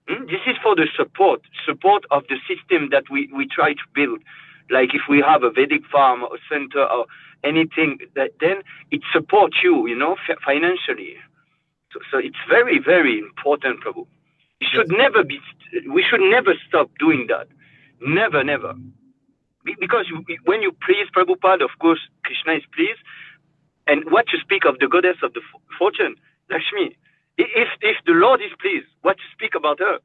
This is for the support of the system that we try to build. Like if we have a Vedic farm or center or anything, then it supports you, financially. So it's very, very important, Prabhu. We should never stop doing that. Never, never. Because when you please Prabhupada, of course, Krishna is pleased. And what to speak of the goddess of the fortune, Lakshmi? If the Lord is pleased, what to speak about her?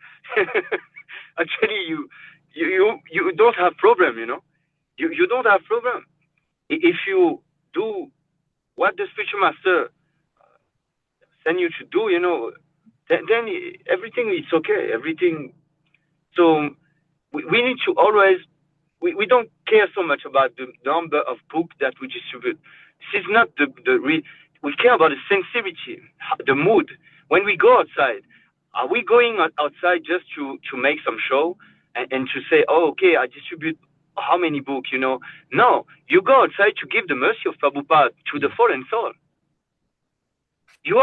Actually, you don't have problem, You don't have problem. If you do what the spiritual master send you to do, then everything is okay. Everything. So we need to always. We don't care so much about the number of books that we distribute. This is not we care about the sensitivity, the mood. When we go outside, are we going outside just to make some show and to say, oh, okay, I distribute how many books, No, you go outside to give the mercy of Prabhupada to the fallen soul. You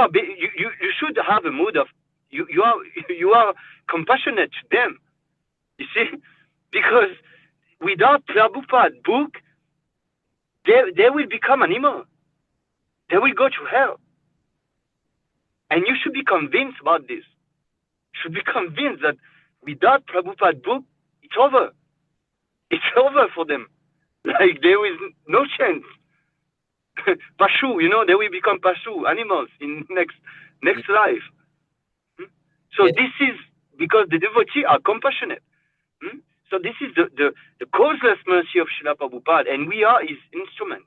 should have a mood of, you are compassionate to them, you see? Because without Prabhupada book, they will become animal. They will go to hell. And you should be convinced about this. You should be convinced that without Prabhupada book, it's over. It's over for them. Like there is no chance. Pashu, they will become Pashu, animals in next life. So this is because the devotees are compassionate. So this is the causeless mercy of Srila Prabhupada, and we are his instrument.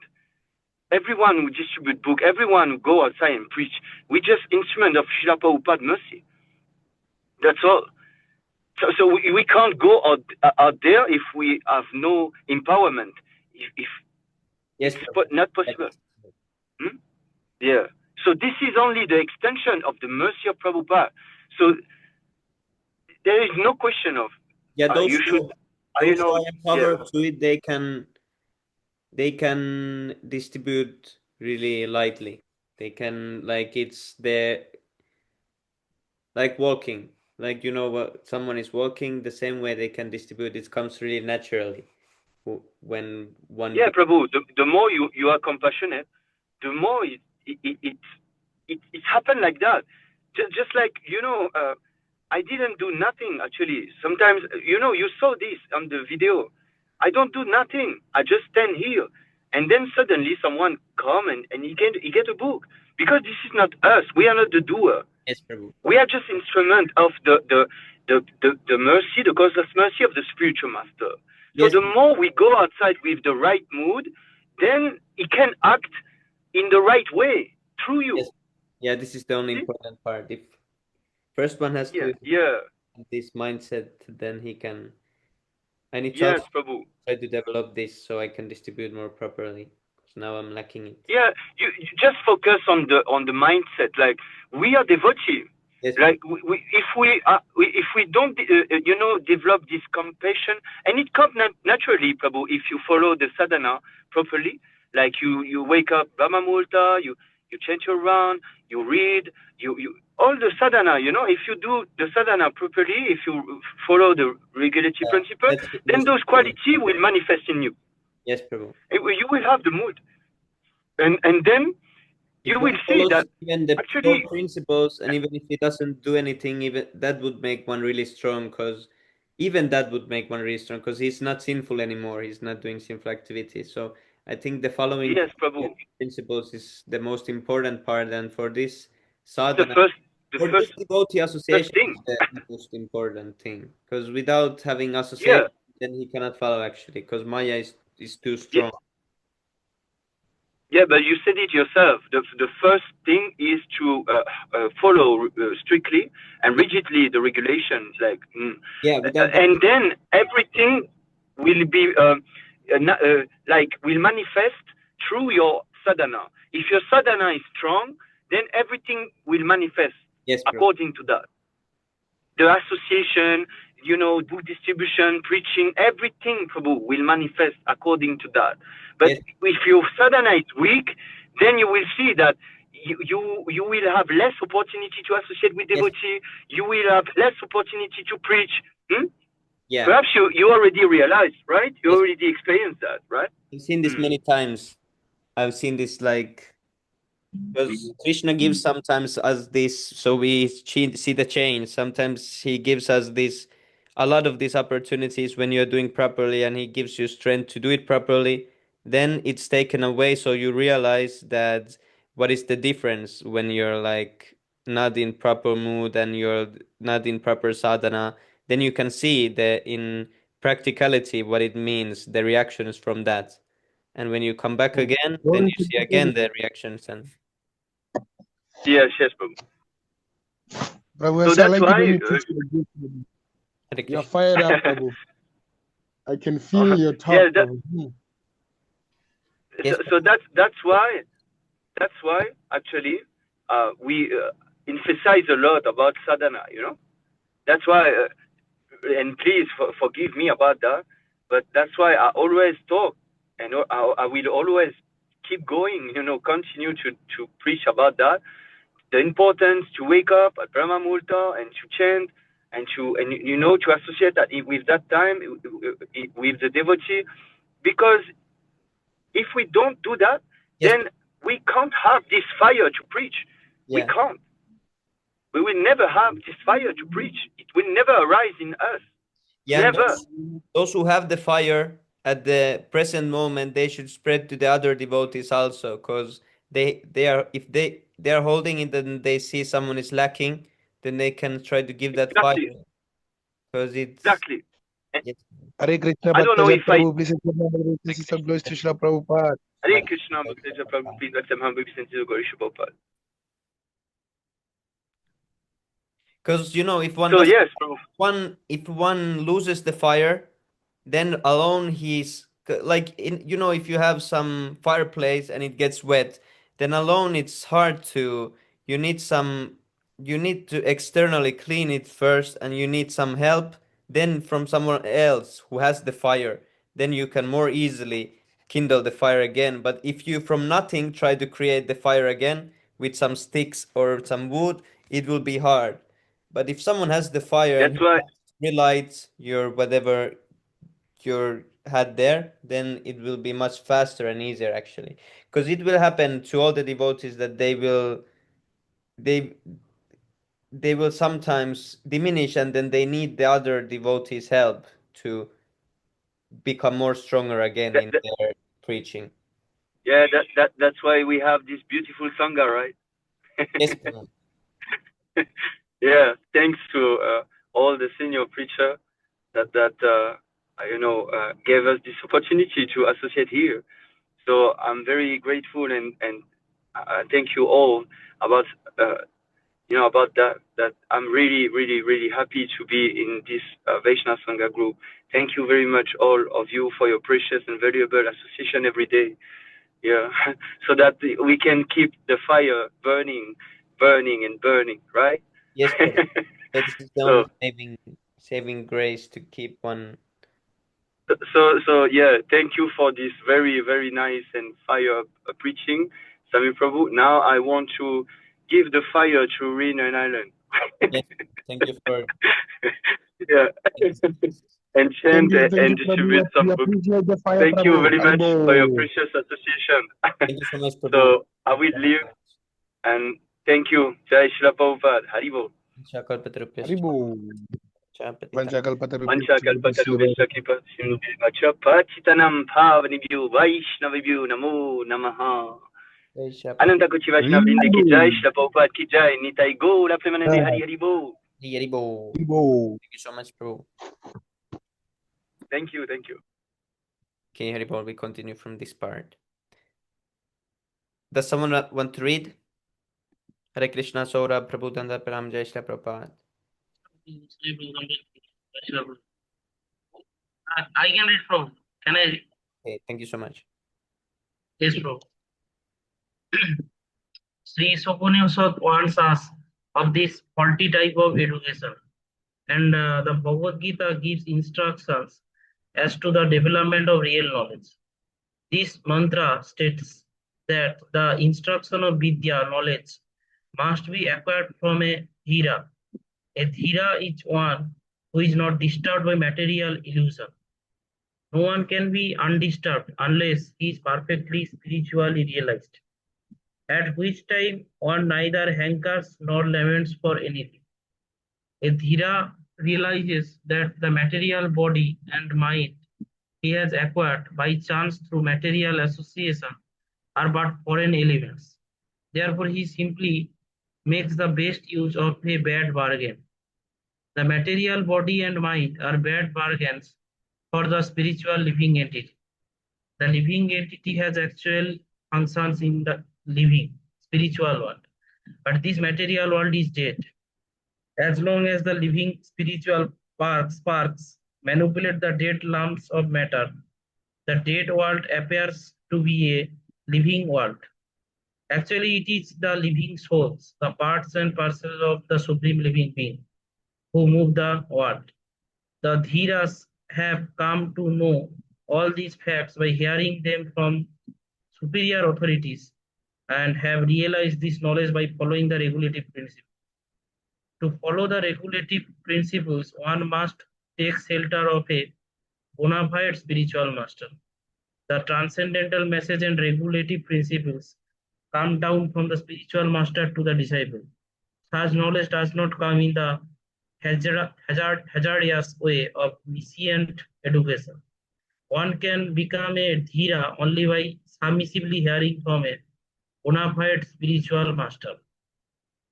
Everyone who distribute book, everyone who go outside and preach, we just instrument of Srila Prabhupada mercy. That's all. So we can't go out there if we have no empowerment. If yes, it's not possible. Yeah. So this is only the extension of the mercy of Prabhupada. So there is no question of those you should. Those who are empowered to it, they can distribute really lightly. They can, like, it's like walking. Like, what someone is walking, the same way they can distribute. It comes really naturally. When one Prabhu, the more you are compassionate, the more it happened like that. Just like I didn't do nothing actually. Sometimes you saw this on the video. I don't do nothing. I just stand here, and then suddenly someone come and he get a book, because this is not us. We are not the doer. Yes, Prabhu. We are just instrument of the mercy, the causeless mercy of the spiritual master. So the more we go outside with the right mood, then he can act in the right way through you. Yes. Yeah, this is the only important part. If first one has to this mindset, then he can. I need to try to develop this so I can distribute more properly. Because now I'm lacking it. Yeah, you just focus on the mindset. Like, we are devotee. Yes. Like if we don't develop this compassion, and it comes naturally, Prabhu, if you follow the sadhana properly. Like you wake up Brahma Muhurta, you you chant your round, you read, you all the sadhana, you know, if you do the sadhana properly, if you follow the regulatory principle, That's the then most those important. qualities will manifest in you. Yes, Prabhu. You will have the mood. And then If you one will see follows that even the actually, core principles, and even if he doesn't do anything, even that would make one really strong, because even that would make one really strong, because he's not sinful anymore. He's not doing sinful activities. So I think the following yes, Prabhu, principles is the most important part, and for this it's the sadhana, the for first this devotee association thing. is the most important thing, because without having Yeah, association, then he cannot follow actually, because Maya is too strong. yeah, but you said it yourself. The first thing is to follow strictly and rigidly the regulations, like, Yeah, without that, and then everything will be like will manifest through your sadhana. If your sadhana is strong, then everything will manifest yes, bro. according to that. The association, you know, book distribution, preaching, everything, Prabhu, will manifest according to that. But Yes. if your sadhana is weak, then you will see that you will have less opportunity to associate with devotee. You will have less opportunity to preach. Yeah. Perhaps you already realized, right? You Yes. already experienced that, right? I've seen this many times. I've seen this like, because Krishna gives sometimes us this, so we see the change. Sometimes he gives us this, a lot of these opportunities when you're doing properly, and he gives you strength to do it properly. Then it's taken away, so you realize that what is the difference when you're like not in proper mood and you're not in proper sadhana. Then you can see the in practicality what it means, the reactions from that. And when you come back again, then you see again the reactions. And Yes, Prabhu. Prabhu, So I that's like it why. when you teach the group, Prabhu. Hare You're Krishna. fired up, Prabhu. I can feel your talk, Yeah, Prabhu. Yes, so that's why actually we emphasize a lot about sadhana, you know. That's why, and please forgive me about that, but that's why I always talk, and I will always keep going, you know, continue to preach about that, the importance to wake up at Brahma Muhurta and to chant and you know, to associate that with that time with the devotee, because if we don't do that, yes, then we can't have this fire to preach. We yeah. can't. We will never have this fire to preach. It will never arise in us. Yeah, and Never. those who have the fire at the present moment, they should spread to the other devotees also, because they are, if they are holding it and they see someone is lacking, then they can try to give that fire, Exactly. because it's Exactly. yes. Hare Krishna, I don't know Bhaktajan if I. Prabhu, please accept my blessings and glories to Srila Prabhupada. Hare Krishna, Bhaktaja Prabhu, please accept humble obeisance to Gauri Prabhupada. Because you know, if one So does yes, Prabhu. if one loses the fire, then alone he's like, in, you know, if you have some fireplace and it gets wet, then alone it's hard to, you need some, you need to externally clean it first, and you need some help then from someone else who has the fire, then you can more easily kindle the fire again. But if you from nothing try to create the fire again with some sticks or some wood, it will be hard. But if someone has the fire and That's he why. relights your whatever your had there, then it will be much faster and easier actually. Because it will happen to all the devotees that they they will sometimes diminish, and then they need the other devotees' help to become more stronger again That, in that, their preaching. yeah, that's why we have this beautiful sangha, right? Yes, Prabhu. Yeah, thanks to all the senior preacher that you know gave us this opportunity to associate here. So I'm very grateful and thank you all about you know about that. That I'm really happy to be in this Vaishnava Sangha group. Thank you very much, all of you, for your precious and valuable association every day. Yeah, so that we can keep the fire burning, right? Yes, Prabhu. That's the So only saving grace to keep one. so yeah, thank you for this very nice and fire preaching. Swami Prabhu, now I want to give the fire to Rin and Island. Yes, thank you for Yeah. And chant and distribute some books. Appreciate the fire, Thank you Prabhu. very much Haribo. for your precious association. thank you so much, Prabhu. So I will leave and thank you. Jai Śrīla Prabhupada. Haribo. Haribo. Vanchakalpatarubhyascha Vanchakalpatarubhyascha kripa sindhubhyo pacitanam bhavanibhyo Vaishnavibhyo namo namaha. Ananta Kochi Vaishnava Vrinde ki jai, Śrīla Prabhupada ki jai, Nitai Gaura Premanande Hari Haribo. Haribo. Haribo. Thank you so much, Prabhu. Thank you. Okay, Haribo, we continue from this part. Does someone want to read? Hare Krishna, Saurabh, Prabhu Danda, Param Jai Śrīla Prabhupada. I can read from. Can I? Okay, thank you so much. Yes, bro. Śrī Īśopaniṣad warns us of this faulty type of education, and the Bhagavad Gita gives instructions as to the development of real knowledge. This mantra states that the instruction of Vidya, knowledge, must be acquired from a Dhira. A Dhira is one who is not disturbed by material illusion. No one can be undisturbed unless he is perfectly spiritually realized, at which time one neither hankers nor laments for anything. A Dhira realizes that the material body and mind he has acquired by chance through material association are but foreign elements. Therefore, he simply makes the best use of a bad bargain. The material body and mind are bad bargains for the spiritual living entity. The living entity has actual functions in the living spiritual world, but this material world is dead. As long as the living spiritual sparks manipulate the dead lumps of matter, the dead world appears to be a living world. Actually, it is the living souls, the parts and parcels of the Supreme Living Being, who move the world. The Dhiras have come to know all these facts by hearing them from superior authorities and have realized this knowledge by following the regulative principles. To follow the regulative principles, one must take shelter of a bona fide spiritual master. The transcendental message and regulative principles come down from the spiritual master to the disciple. Such knowledge does not come in the hazardous way of nescient education. One can become a Dhira only by submissively hearing from a bona fide spiritual master.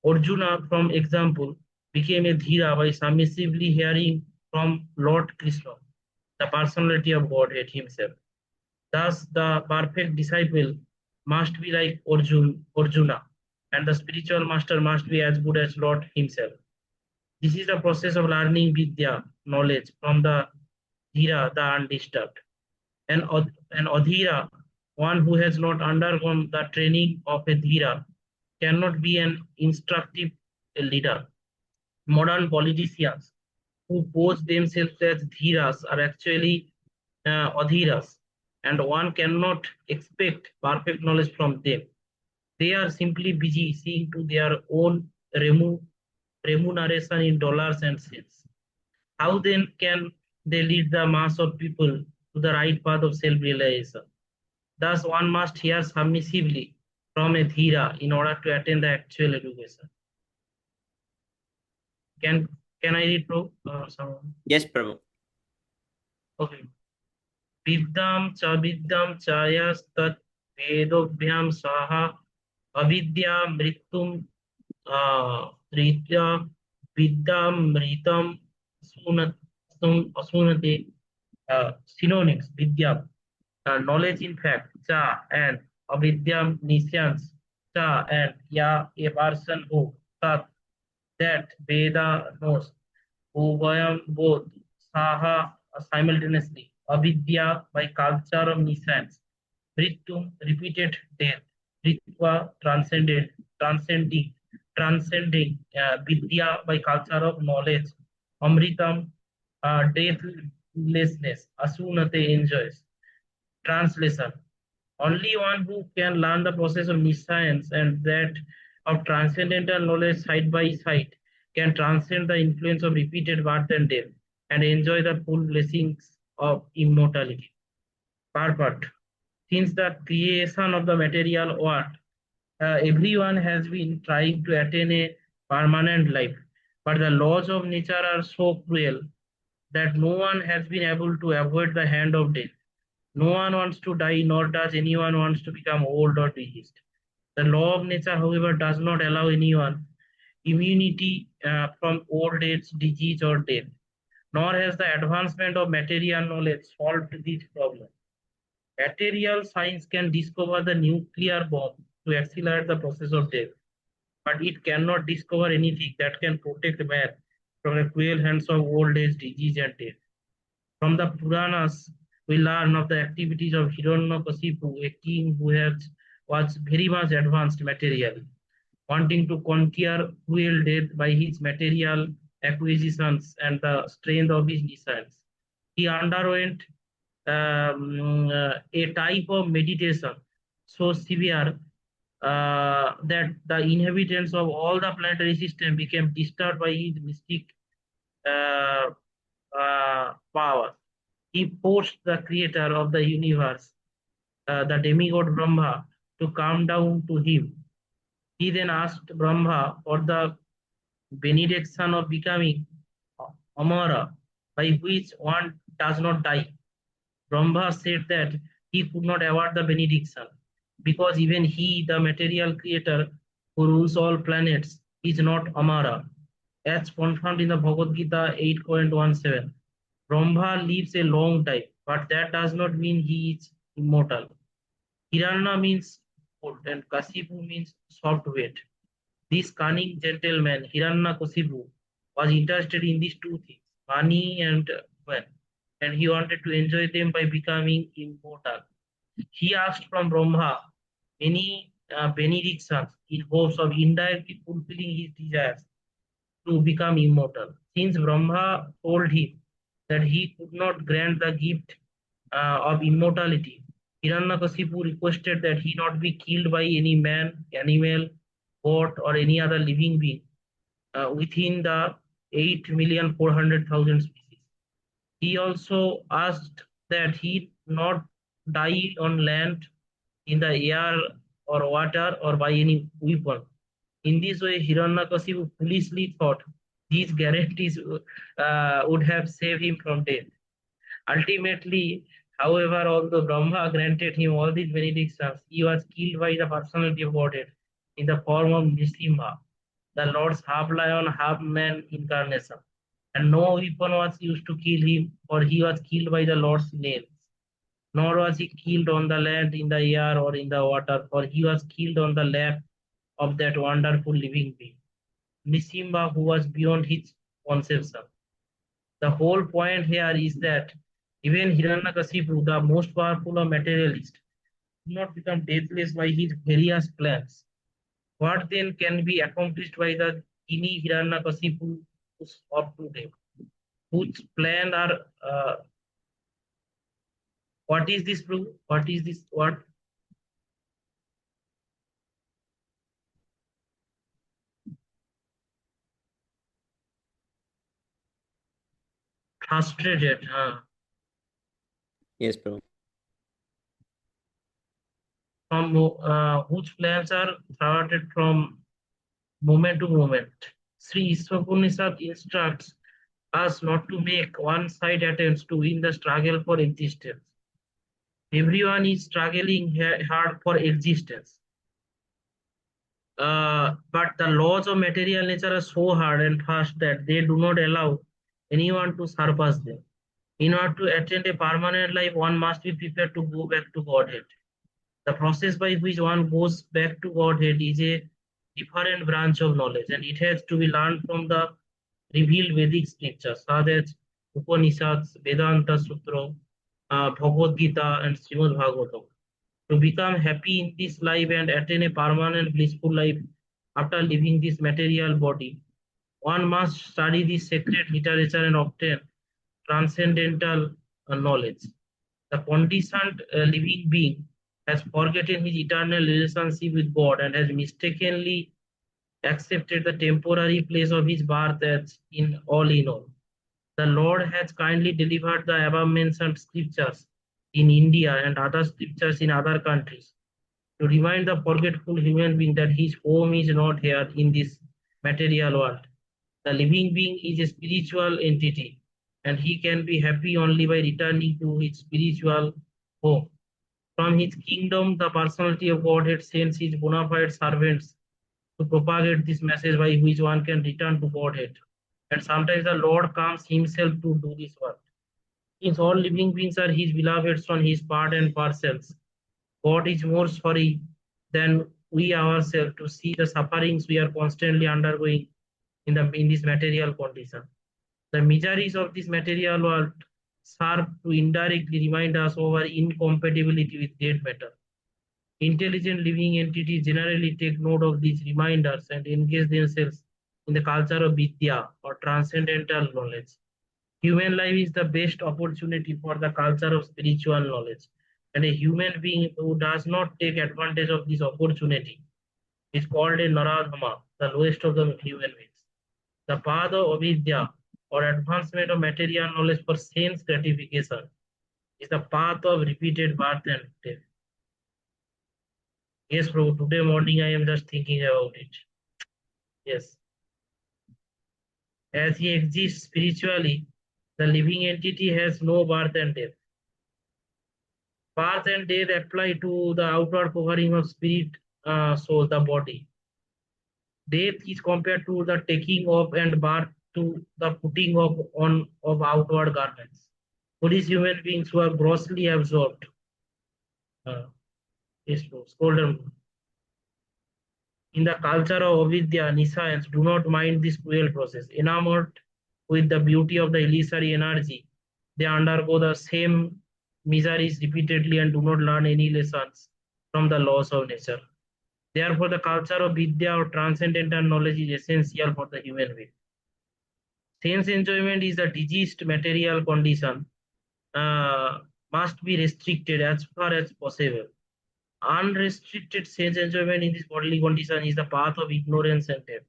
Arjuna, from example, became a Dhira by submissively hearing from Lord Krishna, the personality of Godhead himself. Thus, the perfect disciple must be like Arjuna, and the spiritual master must be as good as Lord himself. This is the process of learning Vidya, knowledge, from the Dhira, the undisturbed. An Adhira, one who has not undergone the training of a Dhira, cannot be an instructive leader. Modern politicians who pose themselves as Dhiras are actually Adhiras, and one cannot expect perfect knowledge from them. They are simply busy seeing to their own remuneration in dollars and cents. How then can they lead the mass of people to the right path of self-realization? Thus, one must hear submissively from a Dhira in order to attain the actual education. Can I read, Prabhu? Yes, Prabhu. Okay. Vidyam chayas tat vedobhyam saha avidya mritum ritya vidyam mritam asunate. Synonyms: vidya, knowledge in fact, cha, and avidyam, nescience, cha, and ya, a person who, tat, that, veda, knows, ubhayam, both, saha, simultaneously, avidya, by culture of nescience, mritum, repeated death, ritva, transcending, vidya, by culture of knowledge, amritam, deathlessness, asunate, enjoys. Translation: Only one who can learn the process of nescience and that of transcendental knowledge side by side can transcend the influence of repeated birth and death and enjoy the full blessings of immortality. Purport. Since the creation of the material world, everyone has been trying to attain a permanent life, but the laws of nature are so cruel that no one has been able to avoid the hand of death. No one wants to die, nor does anyone wants to become old or diseased. The law of nature, however, does not allow anyone immunity from old age, disease, or death, nor has the advancement of material knowledge solved this problem. Material science can discover the nuclear bomb to accelerate the process of death, but it cannot discover anything that can protect man from the cruel hands of old age, disease, and death. From the Puranas, we learn of the activities of Hiranyakasipu, a king who was very much advanced materially, wanting to conquer cruel death by his material acquisitions and the strength of his desires. He underwent a type of meditation so severe that the inhabitants of all the planetary system became disturbed by his mystic uh, power. He forced the creator of the universe, the demigod Brahma, to come down to him. He then asked Brahma for the benediction of becoming Amara, by which one does not die. Brahma said that he could not award the benediction because even he, the material creator who rules all planets, is not Amara. As confirmed in the Bhagavad Gita 8.17, Brahma lives a long time, but that does not mean he is immortal. Hiranya means old and Kasipu means soft weight. This cunning gentleman, Hiranyakasipu, was interested in these two things, money and wealth, and he wanted to enjoy them by becoming immortal. He asked from Brahma many benedictions in hopes of indirectly fulfilling his desires to become immortal. Since Brahma told him that he could not grant the gift of immortality, Hiranyakasipu requested that he not be killed by any man, animal, goat, or any other living being within the 8,400,000 species. He also asked that he not die on land, in the air or water, or by any weapon. In this way, Hiranyakasipu foolishly thought these guarantees would have saved him from death. Ultimately, however, although Brahma granted him all these benedictions, he was killed by the personality of Godhead in the form of Nisimha, the Lord's half lion, half man incarnation. And no weapon was used to kill him, for he was killed by the Lord's nails. Nor was he killed on the land, in the air, or in the water, for he was killed on the lap of that wonderful living being, Nisimha, who was beyond his conception. The whole point here is that even Hiranyakasipu, the most powerful of materialists, could not become deathless by his various plans. What then can be accomplished by the tiny Hiranyakasipu of today, whose plan are what is this proof? What is this? What? Frustrated. Yes, bro. From whose plans are thwarted from moment to moment. Śrī Īśopaniṣad instructs us not to make one-side attempts to win the struggle for existence. Everyone is struggling hard for existence. But the laws of material nature are so hard and fast that they do not allow anyone to surpass them. In order to attain a permanent life, one must be prepared to go back to Godhead. The process by which one goes back to Godhead is a different branch of knowledge, and it has to be learned from the revealed Vedic scriptures, such as Upanishads, Vedanta Sutra, Bhagavad Gita, and Srimad Bhagavatam. To become happy in this life and attain a permanent blissful life after leaving this material body, one must study this sacred literature and obtain transcendental knowledge. The conditioned living being has forgotten his eternal relationship with God and has mistakenly accepted the temporary place of his birth as in all. The Lord has kindly delivered the above-mentioned scriptures in India and other scriptures in other countries to remind the forgetful human being that his home is not here in this material world. The living being is a spiritual entity, and he can be happy only by returning to his spiritual home. From his kingdom, the personality of Godhead sends his bona fide servants to propagate this message by which one can return to Godhead. And sometimes the Lord comes himself to do this work. Since all living beings are his beloveds on his part and parcels, God is more sorry than we ourselves to see the sufferings we are constantly undergoing in this material condition. The miseries of this material world serve to indirectly remind us of our incompatibility with dead matter. Intelligent living entities generally take note of these reminders and engage themselves in the culture of Vidya or transcendental knowledge. Human life is the best opportunity for the culture of spiritual knowledge, and a human being who does not take advantage of this opportunity is called a Naradhama, the lowest of the human beings. The path of avidya or advancement of material knowledge for sense gratification is the path of repeated birth and death. Yes, bro, today morning I am just thinking about it. Yes. As he exists spiritually, the living entity has no birth and death. Birth and death apply to the outward covering of spirit, soul, the body. Death is compared to the taking off and birth to the putting on of outward garments. Buddhist human beings who are grossly absorbed. Scroll down. In the culture of avidya, nescience do not mind this cruel process. Enamored with the beauty of the illusory energy, they undergo the same miseries repeatedly and do not learn any lessons from the laws of nature. Therefore, the culture of vidya or transcendental knowledge is essential for the human being. Sense enjoyment is a diseased material condition, must be restricted as far as possible. Unrestricted sense enjoyment in this bodily condition is the path of ignorance and death.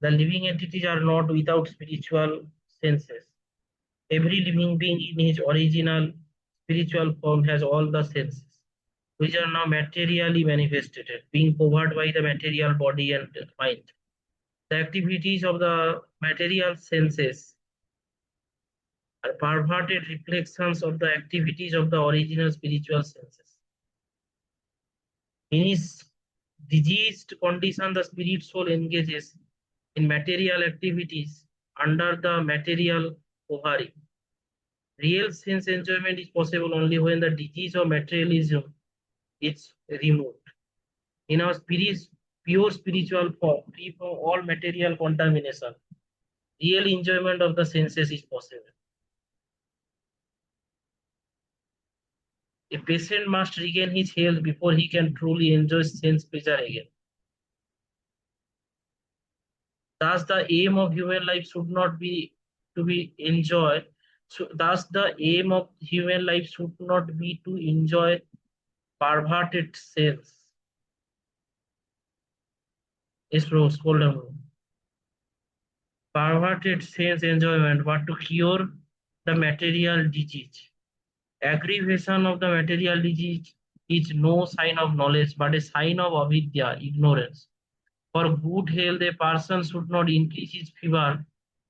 The living entities are not without spiritual senses. Every living being in his original spiritual form has all the senses, which are now materially manifested, being covered by the material body and mind. The activities of the material senses are perverted reflections of the activities of the original spiritual senses. In his diseased condition, the spirit soul engages in material activities under the material covering. Real sense enjoyment is possible only when the disease of materialism is removed. In our pure spiritual form, free from all material contamination, real enjoyment of the senses is possible. A patient must regain his health before he can truly enjoy sense pleasure again. Thus, the aim of human life should not be to be enjoyed. So, thus, the aim of human life should not be to enjoy perverted sense. Yes, bro, scroll down, bro. Perverted sense enjoyment, but to cure the material disease. Aggravation of the material disease is no sign of knowledge, but a sign of avidya, ignorance. For good health, a person should not increase his fever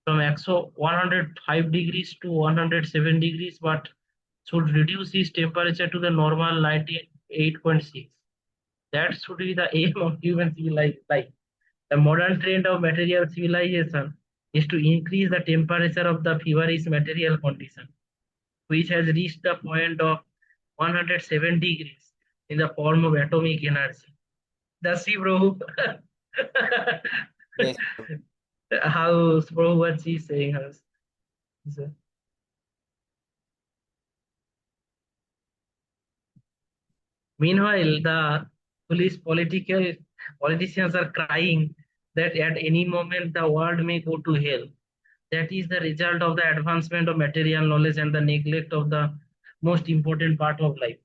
from 105 degrees to 107 degrees, but should reduce his temperature to the normal 98.6. That should be the aim of human life. The modern trend of material civilization is to increase the temperature of the feverish material condition, which has reached the point of 107 degrees in the form of atomic energy. That's see, bro. Yes. How, bro, what she's saying has. Meanwhile, the politicians are crying that at any moment the world may go to hell. That is the result of the advancement of material knowledge and the neglect of the most important part of life.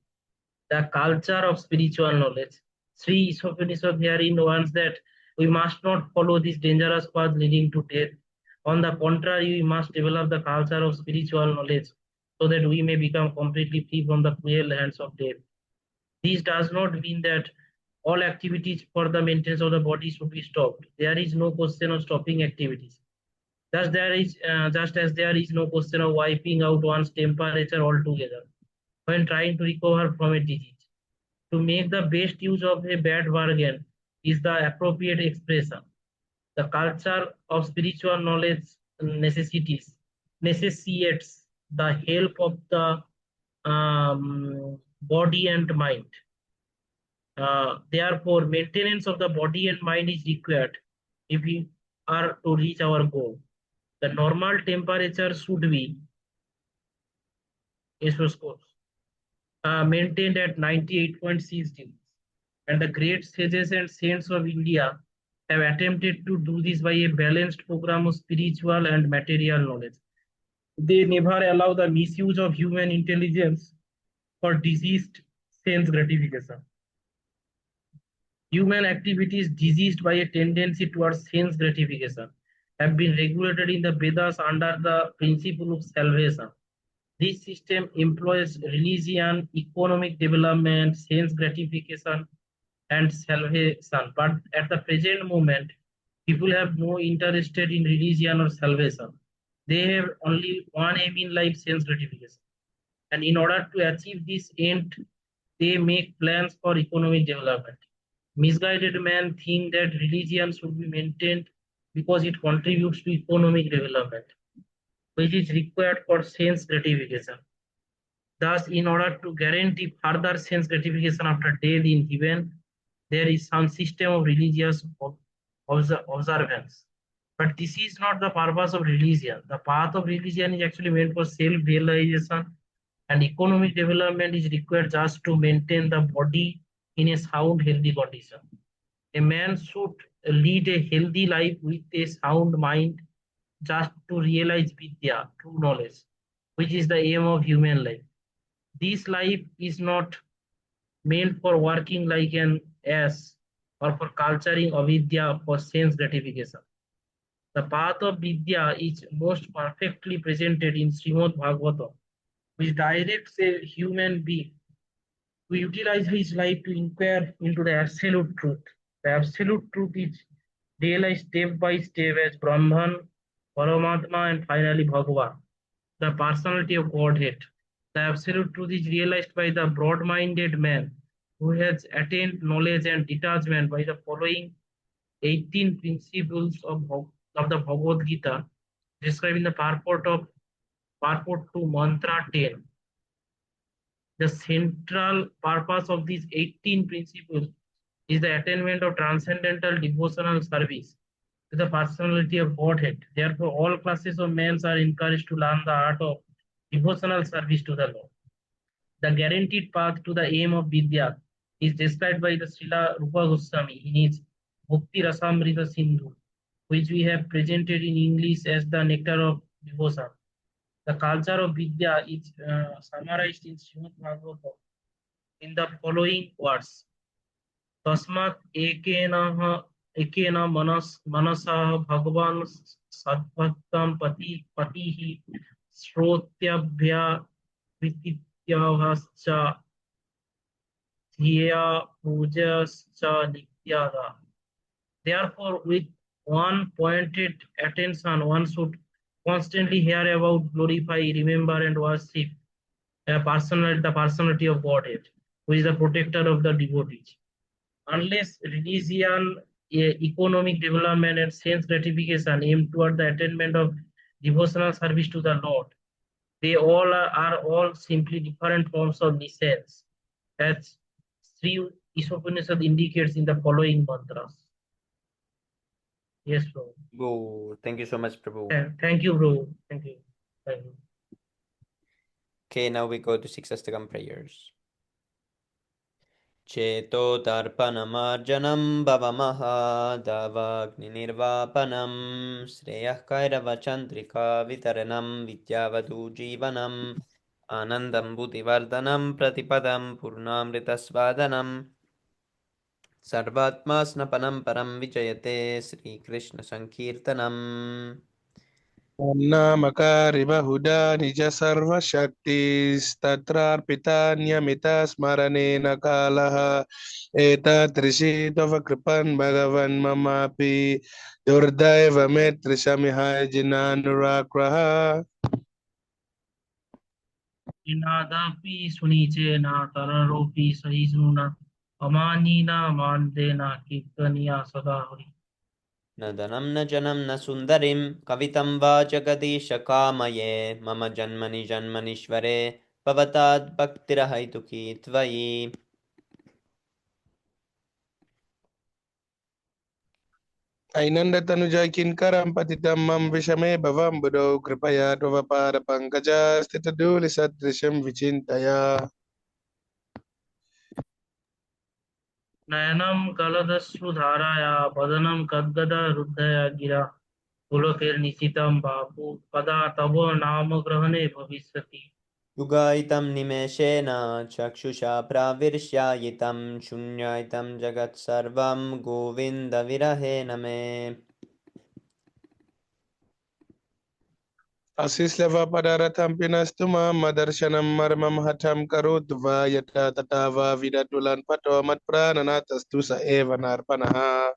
the culture of spiritual knowledge. Śrī Īśopaniṣad herein warns that we must not follow this dangerous path leading to death. On the contrary, we must develop the culture of spiritual knowledge so that we may become completely free from the cruel hands of death. This does not mean that all activities for the maintenance of the body should be stopped. There is no question of stopping activities. Just as there is no question of wiping out one's temperature altogether when trying to recover from a disease. To make the best use of a bad bargain is the appropriate expression. The culture of spiritual knowledge necessitates the help of the body and mind. Therefore, maintenance of the body and mind is required if we are to reach our goal. The normal temperature should be maintained at 98.6 degrees. And the great sages and saints of India have attempted to do this by a balanced program of spiritual and material knowledge. They never allow the misuse of human intelligence for diseased sense gratification. Human activities diseased by a tendency towards sense gratification have been regulated in the Vedas under the principle of salvation. This system employs religion, economic development, sense gratification, and salvation. But at the present moment, people have no interest in religion or salvation. They have only one aim in life, sense gratification. And in order to achieve this end, they make plans for economic development. Misguided men think that religion should be maintained because it contributes to economic development, which is required for sense gratification. Thus, in order to guarantee further sense gratification after death in heaven, there is some system of religious observance. But this is not the purpose of religion. The path of religion is actually meant for self-realization, and economic development is required just to maintain the body in a sound, healthy condition. A man should lead a healthy life with a sound mind just to realize vidya, true knowledge, which is the aim of human life. This life is not meant for working like an ass or for culturing avidya for sense gratification. The path of vidya is most perfectly presented in Srimad Bhagavatam, which directs a human being to utilize his life to inquire into the absolute truth. The absolute truth is realized step by step as Brahman, Paramatma, and finally Bhagavan, the personality of Godhead. The absolute truth is realized by the broad-minded man who has attained knowledge and detachment by the following 18 principles of the Bhagavad Gita, describing the purport to mantra 10. The central purpose of these 18 principles is the attainment of transcendental devotional service to the personality of Godhead. Therefore, all classes of men are encouraged to learn the art of devotional service to the Lord. The guaranteed path to the aim of Vidya is described by the Srila Rupa Goswami in his Bhakti Rasamrita Sindhu, which we have presented in English as the nectar of devotion. The culture of Vidya is summarized in Srimad Bhagavatam in the following words. Tasmat ekena manasa bhagavan sadbhaktam patihi srotyabhya vitityavascha dhiya pujascha nityada. Therefore, with one pointed attention, one should constantly hear about, glorify, remember, and worship the personality of Godhead, who is the protector of the devotees. Unless religion, economic development, and sense gratification aim toward the attainment of devotional service to the Lord, they all are all simply different forms of nescience, as Śrī Īśopaniṣad indicates in the following mantras. Yes, bro. Oh, thank you so much, Prabhu. Thank you, bro. Thank you. Thank you. Okay, now we go to six Astakam prayers. Cheto tarpanamarjanam bhavamaha davagni nirvapanam sreyah kairava chandrika vitaranam vidyavadu jivanam Anandam Buddhivardhanam Pratipadam Purnamritasvadanam Sarvatma Snapanam Param Vijayate Sri Krishna Sankirtanam. Namakari Bahuda Nija Sarva Shakti Statrar Pitanya Mita Smarane Nakalaha Eta Trishitava Kripan Bhagavan Mamapi Durdaiva Metrishamihai Jinanurakraha. Inadapi suniche na tararopi sahisnuna amanina mandena kirtaniya sadahari. Nadanam na janam na sundarim kavitam va jagadisha kamaye mama janmani janmanishvare pavatad bhaktirahaitukhi tvayi. Ainanda Tanuja Kinkaram Patitam Mam Vishame Bhavam Budo Kripaya Dovapara Pankaja Stitaduli Satrisham Vichintaya. नयनम कलदश्रुधाराया बदनम कद्गदा रुद्धया गिरा पुलकेर निशितम बापू कदा तव नाम ग्रहणे भविष्यति. युगायितं निमेषेण चक्षुषा प्राविर्ष्यायितं शून्यायितं जगत्सर्वं गोविन्दविरहेण मे. Asislava Padaratam Pinastuma Madarshanam Marmam Hatam Karutva Yata Tatava Vidatulan Pato Matprananastastusa Eva Narpanaha.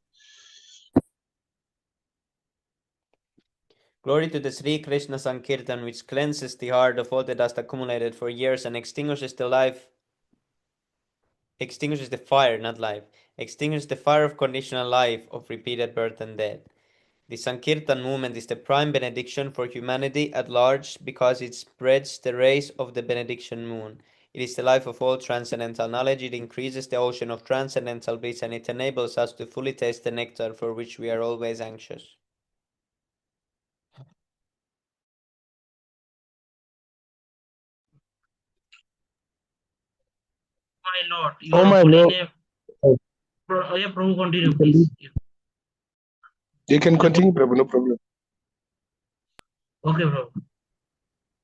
Glory to the Sri Krishna Sankirtan, which cleanses the heart of all the dust accumulated for years and extinguishes the fire, not life, extinguishes the fire of conditional life, of repeated birth and death. The Sankirtan movement is the prime benediction for humanity at large because it spreads the rays of the benediction moon. It is the life of all transcendental knowledge. It increases the ocean of transcendental bliss, and it enables us to fully taste the nectar for which we are always anxious. My Lord, Oh your my holy Lord. name. Yeah, Prabhu, continue, please. You can continue, Prabhu, no problem. Okay, Prabhu.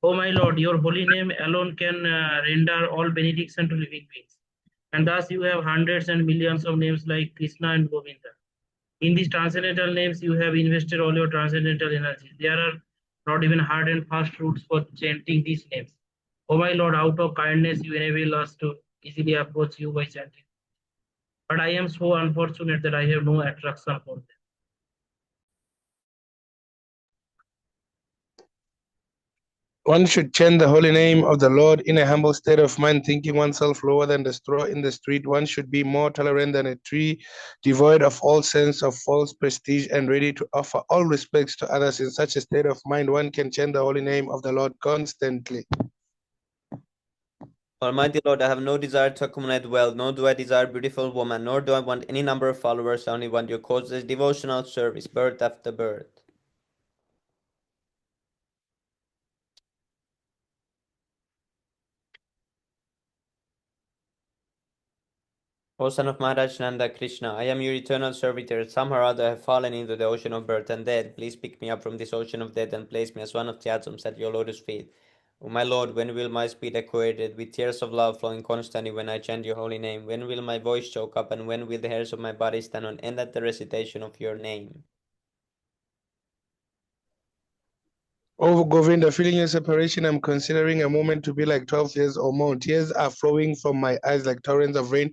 Oh my Lord, your holy name alone can render all benediction to living beings. And thus you have hundreds and millions of names like Krishna and Govinda. In these transcendental names, you have invested all your transcendental energy. There are not even hard and fast routes for chanting these names. Oh my Lord, out of kindness, you enable us to easily approach you by chanting. But I am so unfortunate that I have no attraction for them. One should chant the holy name of the Lord in a humble state of mind, thinking oneself lower than the straw in the street. One should be more tolerant than a tree, devoid of all sense of false prestige, and ready to offer all respects to others. In such a state of mind, one can chant the holy name of the Lord constantly. Almighty Lord, I have no desire to accumulate wealth, nor do I desire beautiful woman, nor do I want any number of followers. I only want your causeless devotional service, birth after birth. O son of Maharaj Nanda Krishna, I am your eternal servitor. Somehow or other I have fallen into the ocean of birth and death. Please pick me up from this ocean of death and place me as one of the atoms at your lotus feet. O my Lord, when will my spirit acquainted with tears of love flowing constantly when I chant your holy name? When will my voice choke up, and when will the hairs of my body stand on end at the recitation of your name? Oh, Govinda, feeling your separation, I'm considering a moment to be like 12 years or more. Tears are flowing from my eyes like torrents of rain,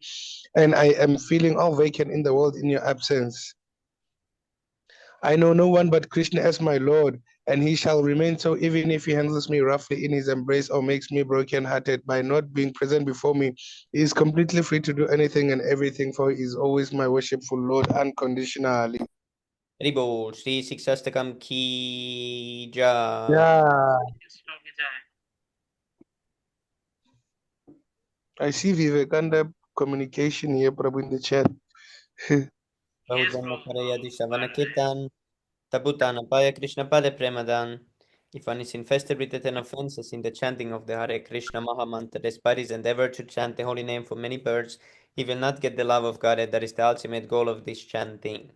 and I am feeling all vacant in the world in your absence. I know no one but Krishna as my Lord, and he shall remain so even if he handles me roughly in his embrace or makes me broken-hearted by not being present before me. He is completely free to do anything and everything, for he is always my worshipful Lord unconditionally. Haribol, Shri Siksastakam Ki Jai. Yeah, I see Vivekananda communication here, Prabhu, in the chat. Bahujana Parayadi Savana Kirtan, Tabutana Paya Krishna Pada Premadan. If one is infested with 10 offenses in the chanting of the Hare Krishna Mahamantra, despite his endeavor to chant the holy name for many birds, he will not get the love of God. That is the ultimate goal of this chanting.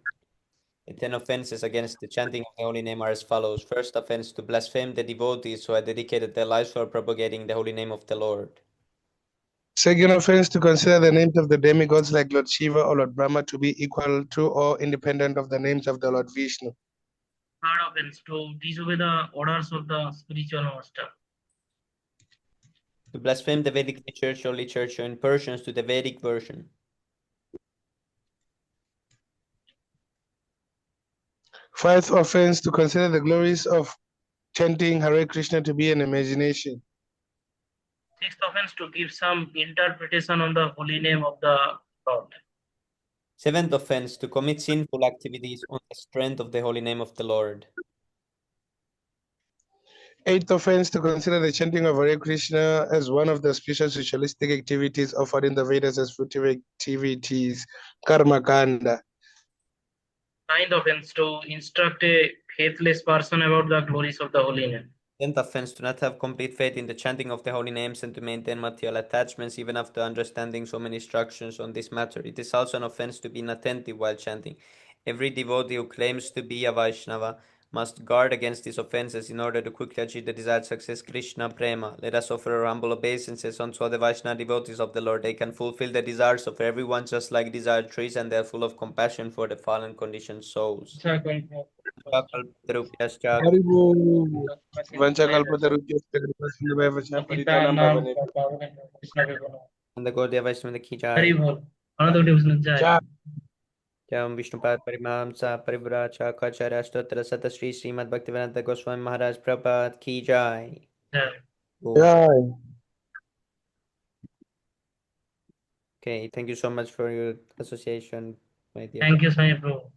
The 10 offenses against the chanting of the holy name are as follows. First offense, to blaspheme the devotees who had dedicated their lives for propagating the holy name of the Lord. Second offense, to consider the names of the demigods like Lord Shiva or Lord Brahma to be equal to or independent of the names of the Lord Vishnu. Third offense, to disobey the orders of the spiritual master. To blaspheme the Vedic Church, Holy Church, or in Persians to the Vedic version. Fifth offense, to consider the glories of chanting Hare Krishna to be an imagination. Sixth offense, to give some interpretation on the holy name of the Lord. Seventh offense, to commit sinful activities on the strength of the holy name of the Lord. Eighth offense, to consider the chanting of Hare Krishna as one of the special socialistic activities offered in the Vedas as fruitive activities, karma kanda. Ninth offense, to instruct a faithless person about the glories of the holy name. 10th offense, to not have complete faith in the chanting of the holy names and to maintain material attachments even after understanding so many instructions on this matter. It is also an offense to be inattentive while chanting. Every devotee who claims to be a Vaishnava must guard against these offenses in order to quickly achieve the desired success. Krishna Prema. Let us offer our humble obeisances unto all the Vaishnava devotees of the Lord. They can fulfill the desires of everyone just like desired trees, and they are full of compassion for the fallen conditioned souls. Haribo. Vanchakalpatarubhyascha kripasinubhyavascha paritanam bhavanebhyo. And the Gaudiya Vaishnava ki jai. Hari bol. Another devotion jai. Jai. Jam Vishnupad Parimamsa Parivracha Kacharya Stotra Sata Shri Srimad Bhaktivedanta Goswami Maharaj Prabhupada ki jai. Jai. Jai. Okay, thank you so much for your association, my dear. Thank you, Sai Prabhu.